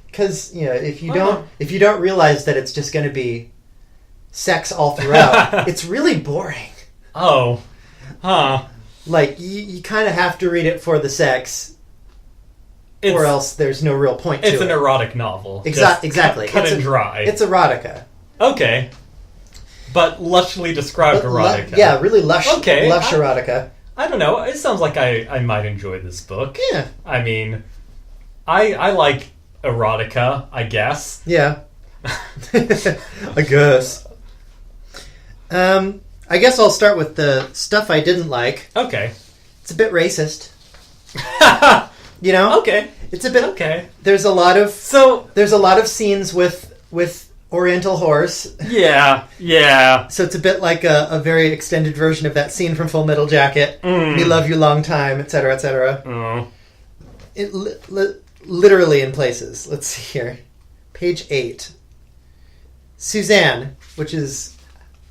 Because if you don't realize that it's just going to be sex all throughout, it's really boring. Oh. Huh. Like you kind of have to read it for the sex, or else there's no real point to it. It's an erotic novel. Exactly. Cut and dry. It's erotica. Okay. But lushly described erotica. Yeah, really lush. Okay. Lush erotica. I don't know. It sounds like I might enjoy this book. Yeah. I mean, I like erotica, I guess. Yeah. I guess. I guess I'll start with the stuff I didn't like. Okay. It's a bit racist. Okay. It's a bit okay. There's a lot of scenes with Oriental whores. Yeah. So it's a bit like a very extended version of that scene from Full Metal Jacket. We love you long time, etc., etc. Oh. It literally in places. Let's see here. Page 8. Suzanne, which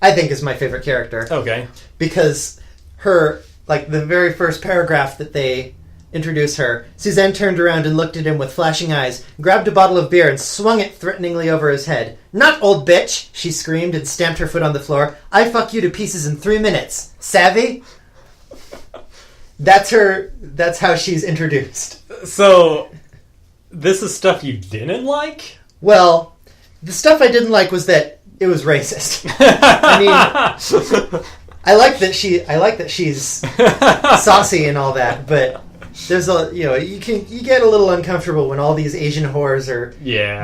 I think is my favorite character. Okay. Because her, like the very first paragraph that they introduce her, Suzanne turned around and looked at him with flashing eyes, grabbed a bottle of beer and swung it threateningly over his head. "Not old bitch!" she screamed and stamped her foot on the floor. "I fuck you to pieces in 3 minutes. Savvy?" That's how she's introduced. So, this is stuff you didn't like? Well, the stuff I didn't like was that it was racist. I mean, I like that she's saucy and all that, but there's you get a little uncomfortable when all these Asian whores are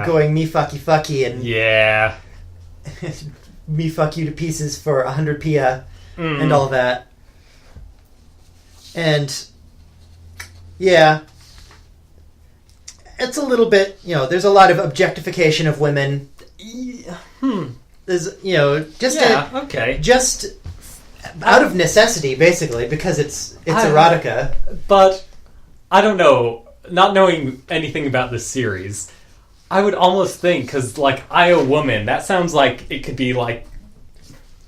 going me fucky and me fuck you to pieces for 100 pia and all that. And it's a little bit, there's a lot of objectification of women. There's, just out of necessity, basically, because it's erotica. But I don't know. Not knowing anything about this series, I would almost think, because like I a Woman, that sounds like it could be like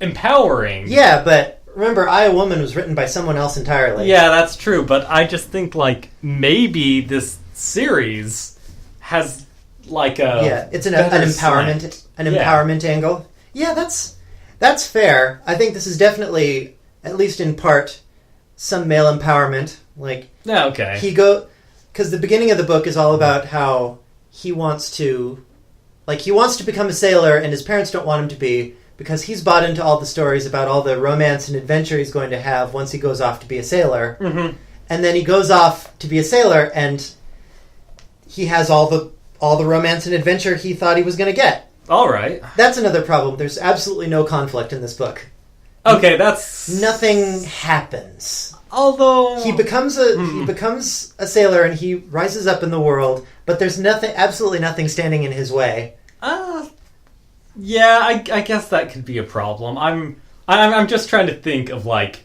empowering. Yeah, but remember, I a Woman was written by someone else entirely. Yeah, that's true. But I just think like maybe this series has like a it's an empowerment angle. Yeah, that's fair. I think this is definitely, at least in part, some male empowerment. Like okay, because the beginning of the book is all about how he wants to become a sailor, and his parents don't want him to be, because he's bought into all the stories about all the romance and adventure he's going to have once he goes off to be a sailor. Mm-hmm. And then he goes off to be a sailor, and he has all the romance and adventure he thought he was going to get. All right. That's another problem. There's absolutely no conflict in this book. Okay, nothing happens. Although he becomes a sailor and he rises up in the world, but there's absolutely nothing standing in his way. Yeah, I guess that could be a problem. I'm just trying to think of like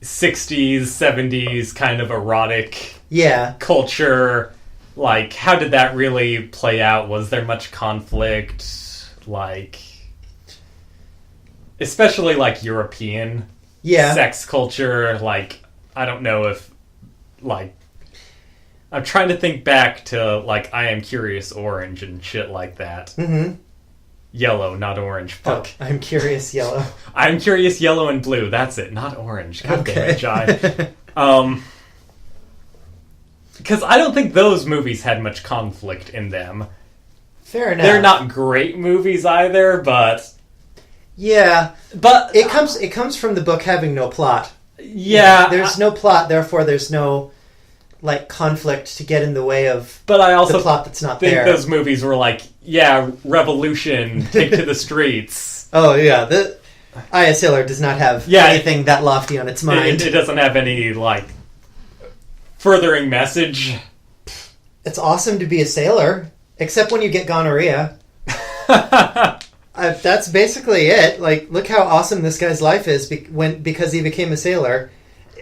60s, 70s kind of erotic culture. Like, how did that really play out? Was there much conflict? Like, especially like European sex culture. Like, I don't know if, like, I'm trying to think back to like I Am Curious Orange and shit like that. Mm-hmm. Yellow, not orange. Fuck. Oh, I'm Curious Yellow. I'm Curious Yellow and Blue. That's it. Not orange. God damn it, Jai. Because I don't think those movies had much conflict in them. Fair enough. They're not great movies either, but... Yeah. But... It comes from the book having no plot. Yeah. There's no plot, therefore there's no like conflict to get in the way of But I also the plot that's not think there. those movies were like, yeah, revolution, take to the streets. Oh yeah, the Aya Sailor does not have anything that lofty on its mind. It doesn't have any like furthering message. It's awesome to be a sailor, except when you get gonorrhea. That's basically it. Like, look how awesome this guy's life is because he became a sailor.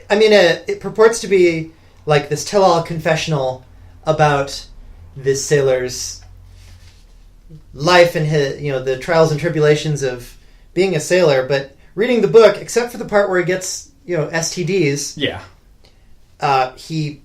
I mean, it purports to be like this tell-all confessional about this sailor's life and his, the trials and tribulations of being a sailor. But reading the book, except for the part where he gets, STDs, he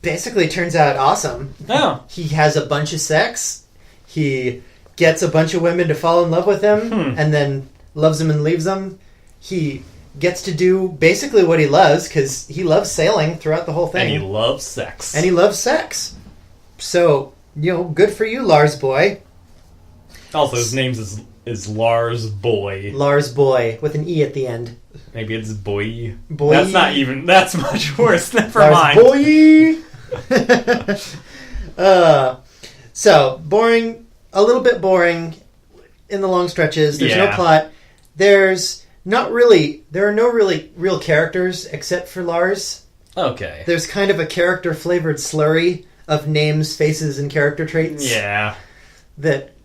basically turns out awesome. Oh. He has a bunch of sex. He gets a bunch of women to fall in love with him and then loves them and leaves them. He gets to do basically what he loves because he loves sailing throughout the whole thing. And he loves sex. So, good for you, Lars Boy. Also, his name is Lars Boy. Lars Boy, with an E at the end. Maybe it's Boy. Boy. That's much worse. Never Lars mind. Boy! So, boring, a little bit boring in the long stretches. There's no plot. There are no really real characters except for Lars. Okay. There's kind of a character-flavored slurry of names, faces, and character traits. Yeah. That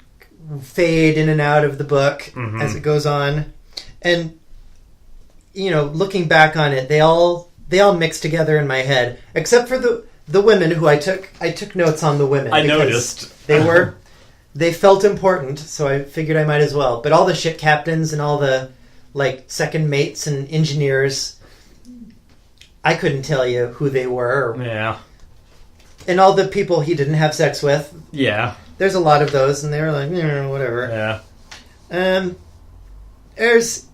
fade in and out of the book as it goes on. And, looking back on it, they all mix together in my head. Except for the women who I took notes on the women. I noticed. They felt important, so I figured I might as well. But all the ship captains and all the, second mates and engineers, I couldn't tell you who they were. Yeah. And all the people he didn't have sex with. Yeah. There's a lot of those, and they were like, whatever. Yeah. There's...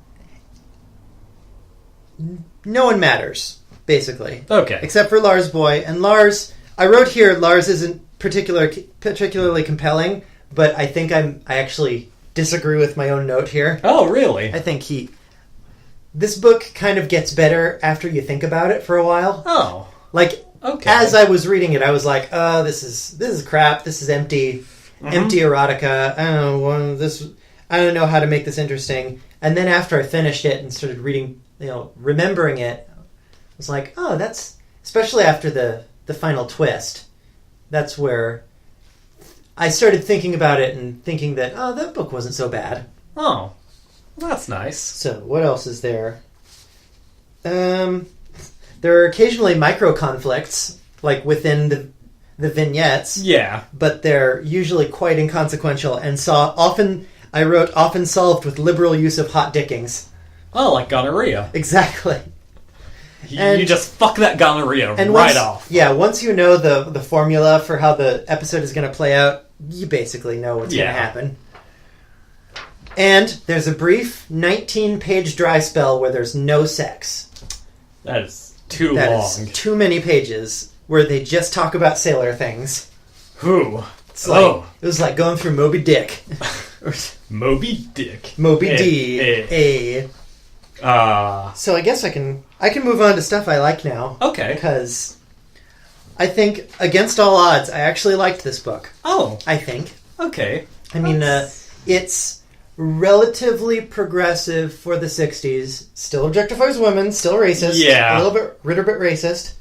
No one matters, basically. Okay. Except for Lars Boy. And Lars... I wrote here, Lars isn't particularly compelling, but I think I actually disagree with my own note here. Oh, really? I think this book kind of gets better after you think about it for a while. Oh. Okay. As I was reading it, I was like, oh, this is crap. This is empty erotica. I don't know how to make this interesting. And then after I finished it and started reading, remembering it, I was like, oh, that's... Especially after the final twist, that's where I started thinking about it and thinking that, oh, that book wasn't so bad. Oh, well, that's nice. So, what else is there? There are occasionally micro-conflicts, within the vignettes. Yeah. But they're usually quite inconsequential and often solved with liberal use of hot dickings. Oh, like gonorrhea. Exactly. You just fuck that gonorrhea off. Yeah, once you know the formula for how the episode is going to play out, you basically know what's going to happen. And there's a brief 19-page dry spell where there's no sex. That is too long. That is too many pages where they just talk about sailor things. Who? It was like going through Moby Dick. Moby Dick. Moby D. So I guess I can move on to stuff I like now. Okay. Because I think, against all odds, I actually liked this book. Oh. I think. Okay. I mean, it's relatively progressive for the 60s. Still objectifies women, still racist. Yeah. A little bit racist.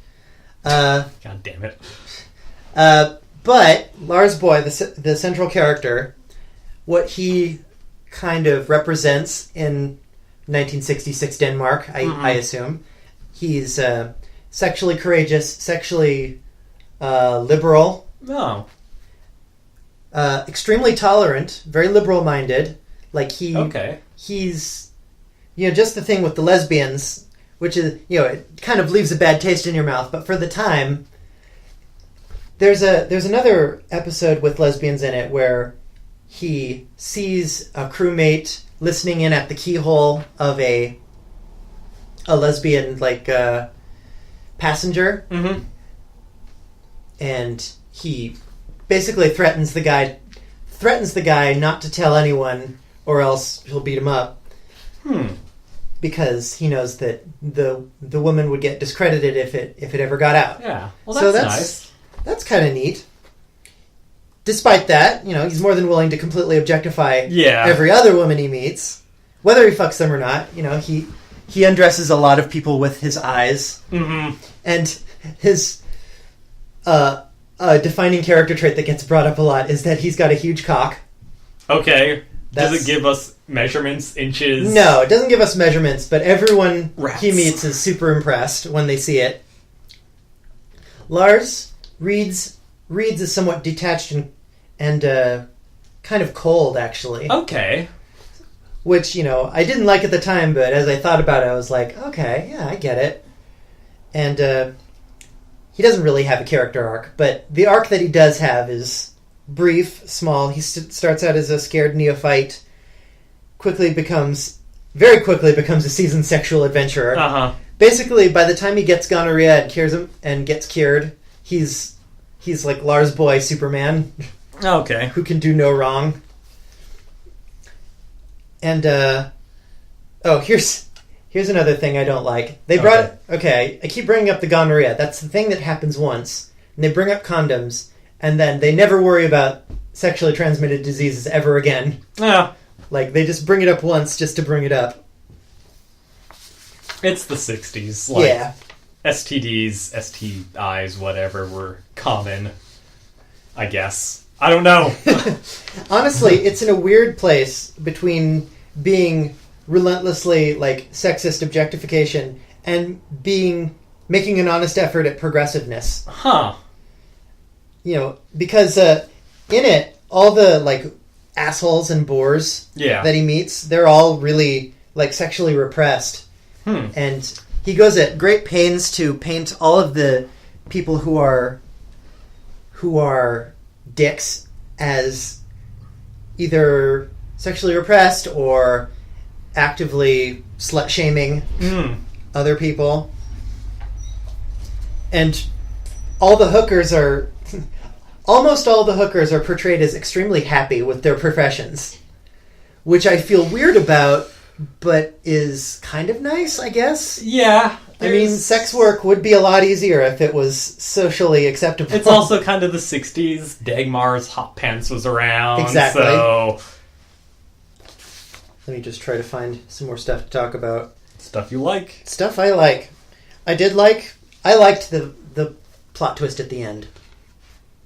God damn it. But Lars Boy, the central character, what he kind of represents in 1966 Denmark, I assume. He's sexually courageous, sexually liberal. Oh. Extremely tolerant, very liberal-minded. He's, just the thing with the lesbians, which is, it kind of leaves a bad taste in your mouth. But for the time, there's another episode with lesbians in it where he sees a crewmate listening in at the keyhole of a lesbian passenger, and he basically threatens the guy not to tell anyone or else he'll beat him up. because he knows that the woman would get discredited if it ever got out. Yeah. Well, So that's nice. That's kind of neat. Despite that, he's more than willing to completely objectify every other woman he meets, whether he fucks them or not. He undresses a lot of people with his eyes, and his defining character trait that gets brought up a lot is that he's got a huge cock. Okay. Does it give us measurements, inches? No, it doesn't give us measurements, but everyone Rats. he meets is super impressed when they see it. Lars reads is somewhat detached and kind of cold, actually. Okay. Which, I didn't like at the time, but as I thought about it, I was like, okay, yeah, I get it. And he doesn't really have a character arc, but the arc that he does have is brief, small. He starts out as a scared neophyte, very quickly becomes a seasoned sexual adventurer. Uh-huh. Basically, by the time he gets gonorrhea and gets cured, he's like Lars Boy Superman. Okay. Who can do no wrong. And here's another thing I don't like. I keep bringing up the gonorrhea. That's the thing that happens once. And they bring up condoms, and then they never worry about sexually transmitted diseases ever again. Yeah. Like, they just bring it up once just to bring it up. It's the 60s. Yeah. STDs, STIs, whatever, were common, I guess. I don't know. Honestly, it's in a weird place between being relentlessly, sexist objectification and making an honest effort at progressiveness. Huh. Because in it, all the, assholes and bores that he meets, they're all really, sexually repressed. And he goes at great pains to paint all of the people who are dicks as either sexually repressed or actively slut-shaming other people. And almost all the hookers are portrayed as extremely happy with their professions, which I feel weird about, but is kind of nice, I guess. Yeah. I mean, sex work would be a lot easier if it was socially acceptable. It's also kind of the 60s. Dagmar's hot pants was around. Exactly. So let me just try to find some more stuff to talk about. Stuff you like. Stuff I like. I liked the plot twist at the end.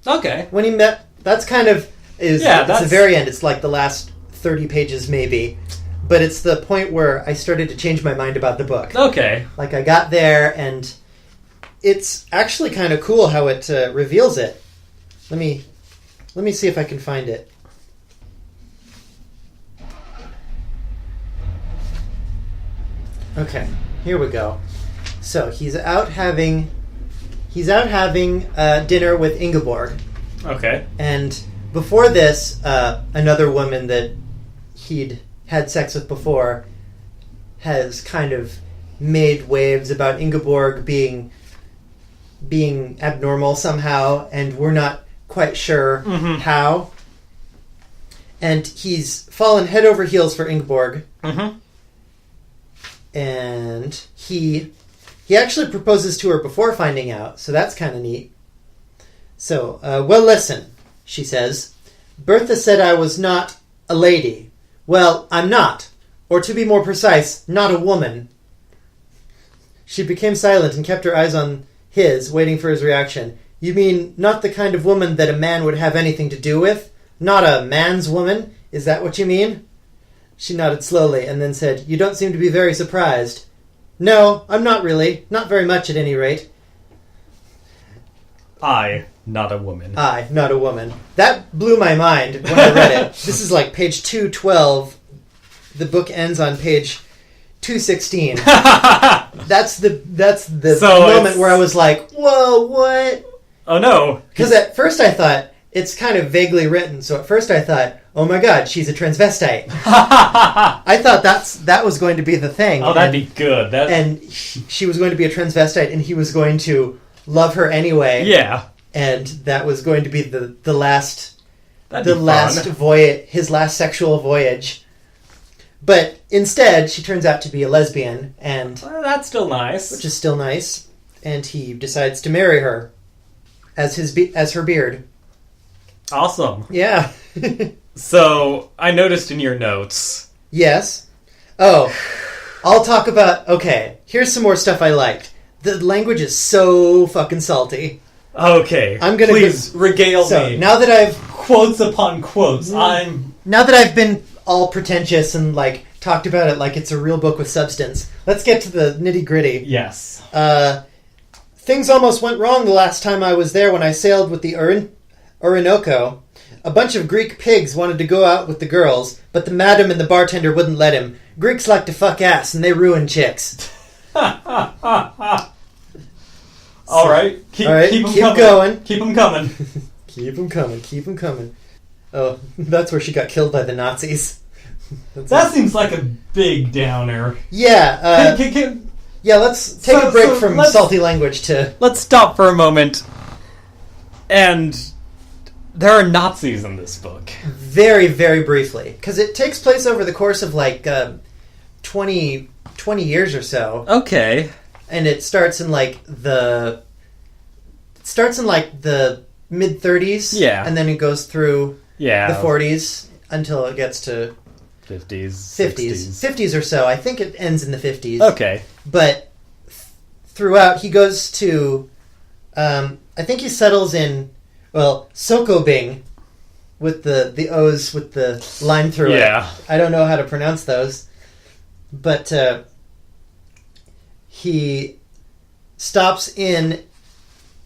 Okay. When he met, that's kind of it's the very end. It's like the last 30 pages maybe. But it's the point where I started to change my mind about the book. Okay. I got there, and it's actually kind of cool how it reveals it. Let me see if I can find it. Okay, here we go. So he's out having dinner with Ingeborg. Okay. And before this, another woman that he'd had sex with before has kind of made waves about Ingeborg being abnormal somehow, and we're not quite sure how. And he's fallen head over heels for Ingeborg. Mm-hmm. And he actually proposes to her before finding out, so that's kind of neat. So, well, listen, she says. Bertha said I was not a lady. Well, I'm not. Or to be more precise, not a woman. She became silent and kept her eyes on his, waiting for his reaction. You mean not the kind of woman that a man would have anything to do with? Not a man's woman? Is that what you mean? She nodded slowly and then said, You don't seem to be very surprised. No, I'm not really. Not very much at any rate. I, not a woman. I, not a woman. That blew my mind when I read it. This is like page 212. The book ends on page 216. That's the moment where I was like, whoa, what? Oh no. Because at first I thought, it's kind of vaguely written, so at first I thought, oh my god, she's a transvestite. I thought that was going to be the thing. Oh, that'd be good. And she was going to be a transvestite, and he was going to love her anyway. Yeah. And that was going to be the last voyage, his last sexual voyage. But instead, she turns out to be a lesbian, and Well, that's still nice. which is still nice. And he decides to marry her as as her beard. Awesome. Yeah. So, I noticed in your notes... Yes. Oh, I'll talk about... Okay, here's some more stuff I liked. The language is so fucking salty. Okay, I'm gonna please regale me. Now that I've Quotes upon quotes. now that I've been all pretentious and like talked about it like it's a real book with substance, let's get to the nitty gritty. Yes. Things almost went wrong the last time I was there when I sailed with the Orinoco. A bunch of Greek pigs wanted to go out with the girls, but the madam and the bartender wouldn't let him. Greeks like to fuck ass, and they ruin chicks. All right. Keep them keep coming. going. Keep them coming. Keep them coming, keep them coming. Oh, that's where she got killed by the Nazis. That seems like a big downer. Yeah, yeah, let's take a break from salty language to... Let's stop for a moment. And there are Nazis in this book. Very, very briefly. Because it takes place over the course of like 20 years or so. Okay. And it starts in like the mid-30s. Yeah. And then it goes through Yeah. the 40s until it gets to 50s. 50s. 50s or so. I think it ends in the 50s. Okay. But throughout, he goes to... I think he settles in, well, Sokobing, with the O's with the line through it. I don't know how to pronounce those. But he stops in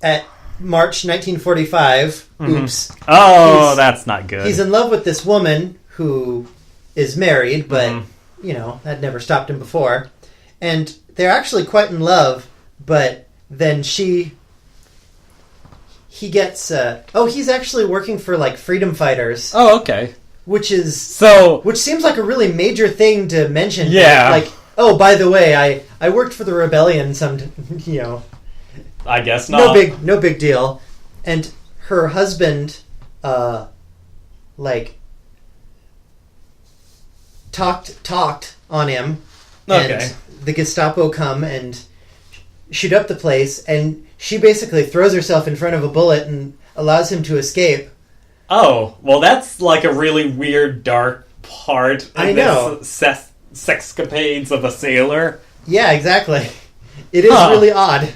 at March 1945. Mm-hmm. Oops. Oh, that's not good. He's in love with this woman who is married, but, you know, that never stopped him before. And they're actually quite in love, but then he gets, he's actually working for, like, freedom fighters. Oh, okay. Which seems like a really major thing to mention. Yeah. Like, oh, by the way, I worked for the rebellion you know. I guess not. No big deal. And her husband, talked on him. Okay. And the Gestapo come and shoot up the place, and she basically throws herself in front of a bullet and allows him to escape. Oh, well, that's like a really weird, dark part I in know. this sexcapades of a sailor. Yeah, exactly. It is really odd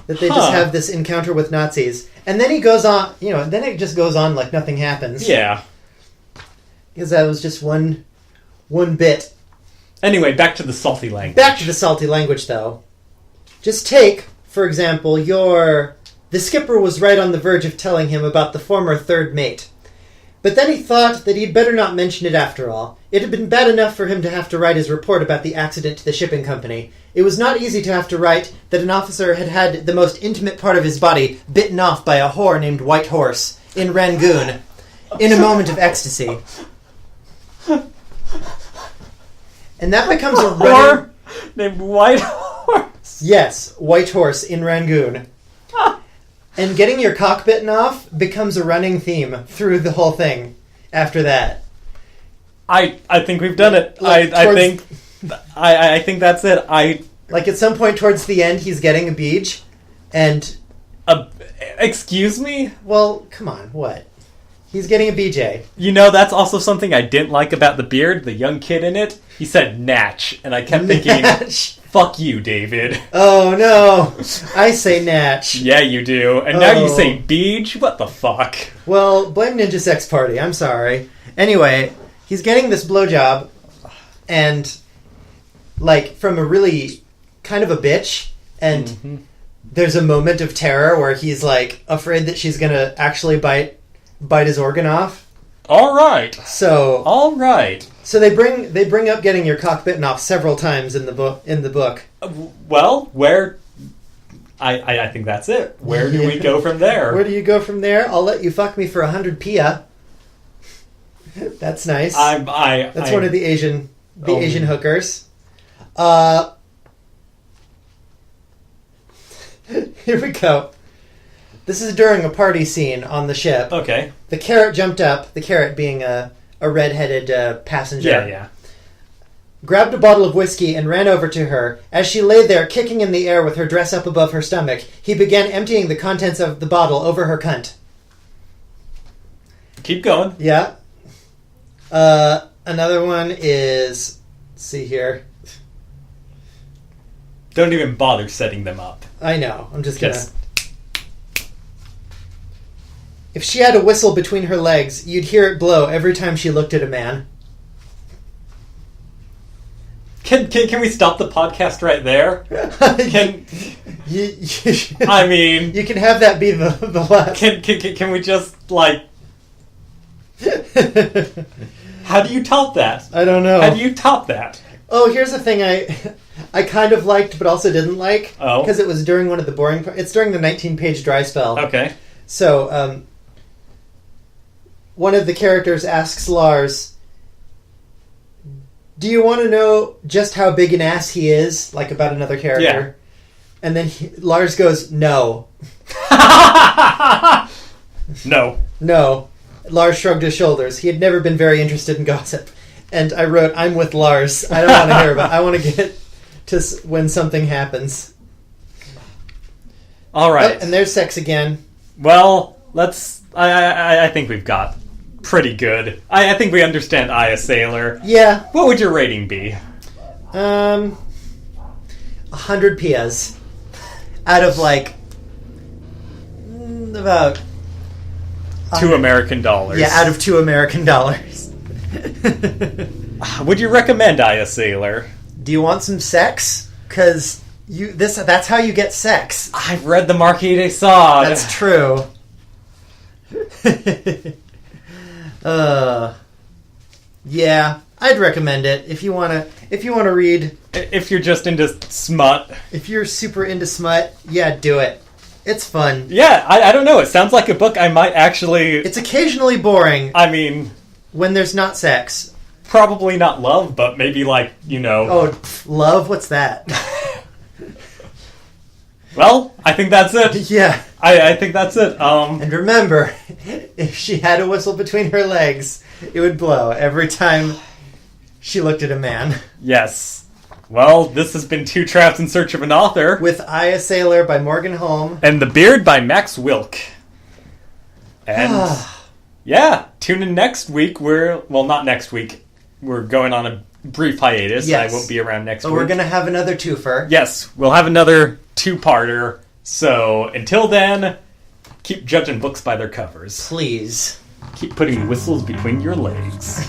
that they just have this encounter with Nazis. And then he goes on, you know, then it just goes on like nothing happens. Yeah. Because that was just one bit. Anyway, back to the salty language. Back to the salty language, though. Just take, for example, the skipper was right on the verge of telling him about the former third mate. But then he thought that he'd better not mention it after all. It had been bad enough for him to have to write his report about the accident to the shipping company. It was not easy to have to write that an officer had had the most intimate part of his body bitten off by a whore named White Horse in Rangoon in a moment of ecstasy. And that becomes a running... Whore named White Horse? Yes, White Horse in Rangoon. And getting your cock bitten off becomes a running theme through the whole thing after that. I think we've done it. Like, I think that's it. Like at some point towards the end, he's getting a beach, and... excuse me? Well, come on, what? He's getting a BJ. You know, that's also something I didn't like about the beard, the young kid in it. He said natch, and I kept thinking, fuck you, David. Oh, no. I say natch. Yeah, you do. And now you say beach? What the fuck? Well, blame Ninja Sex Party. I'm sorry. Anyway, he's getting this blowjob, and, like, from a really kind of a bitch, and there's a moment of terror where he's, like, afraid that she's gonna actually bite his organ off. All right. So they bring up getting your cock bitten off several times in the book. Well, where I think that's it. Where do we go from there? Where do you go from there? I'll let you fuck me for 100 pia. That's nice. That's one of the Asian hookers. Here we go. This is during a party scene on the ship. Okay. The carrot jumped up, the carrot being a red-headed passenger. Yeah. grabbed a bottle of whiskey and ran over to her. As she lay there, kicking in the air with her dress up above her stomach, he began emptying the contents of the bottle over her cunt. Keep going. Yeah. Another one is... Let's see here. Don't even bother setting them up. I know. I'm just gonna... If she had a whistle between her legs, you'd hear it blow every time she looked at a man. Can we stop the podcast right there? I mean... You can have that be the last. Can we just, like... How do you top that? I don't know. How do you top that? Oh, here's the thing I kind of liked but also didn't like. Oh. Because it was during one of the boring parts. It's during the 19-page dry spell. Okay. So, one of the characters asks Lars, do you want to know just how big an ass he is? Like about another character. Yeah. And then Lars goes, no. No. No. Lars shrugged his shoulders. He had never been very interested in gossip. And I wrote, I'm with Lars. I don't want to hear about it. I want to get to when something happens. All right. Oh, and there's sex again. Well, let's... I think we've got pretty good. I think we understand Aya Sailor. Yeah. What would your rating be? 100 PS. Out of, like, about... $2 American. Yeah, out of $2 American. Would you recommend Aya Sailor? Do you want some sex? Because that's how you get sex. I've read the Marquis de Sade. That's true. Yeah, I'd recommend it if you wanna read. If you're just into smut. If you're super into smut, yeah, do it. It's fun. Yeah, I don't know. It sounds like a book I might actually... It's occasionally boring. I mean... When there's not sex. Probably not love, but maybe like, you know... Oh, love? What's that? Well, I think that's it. Yeah. I think that's it. And remember, if she had a whistle between her legs, it would blow every time she looked at a man. Yes. Well, this has been Two Trouts in Search of an Author. With Aya Sailor by Morgen Holm. And The Beard by Max Wilk. And, yeah, tune in next week. Not next week. We're going on a brief hiatus. Yes. I won't be around next week. But we're going to have another twofer. Yes, we'll have another two-parter. So, until then, keep judging books by their covers. Please. Keep putting whistles between your legs.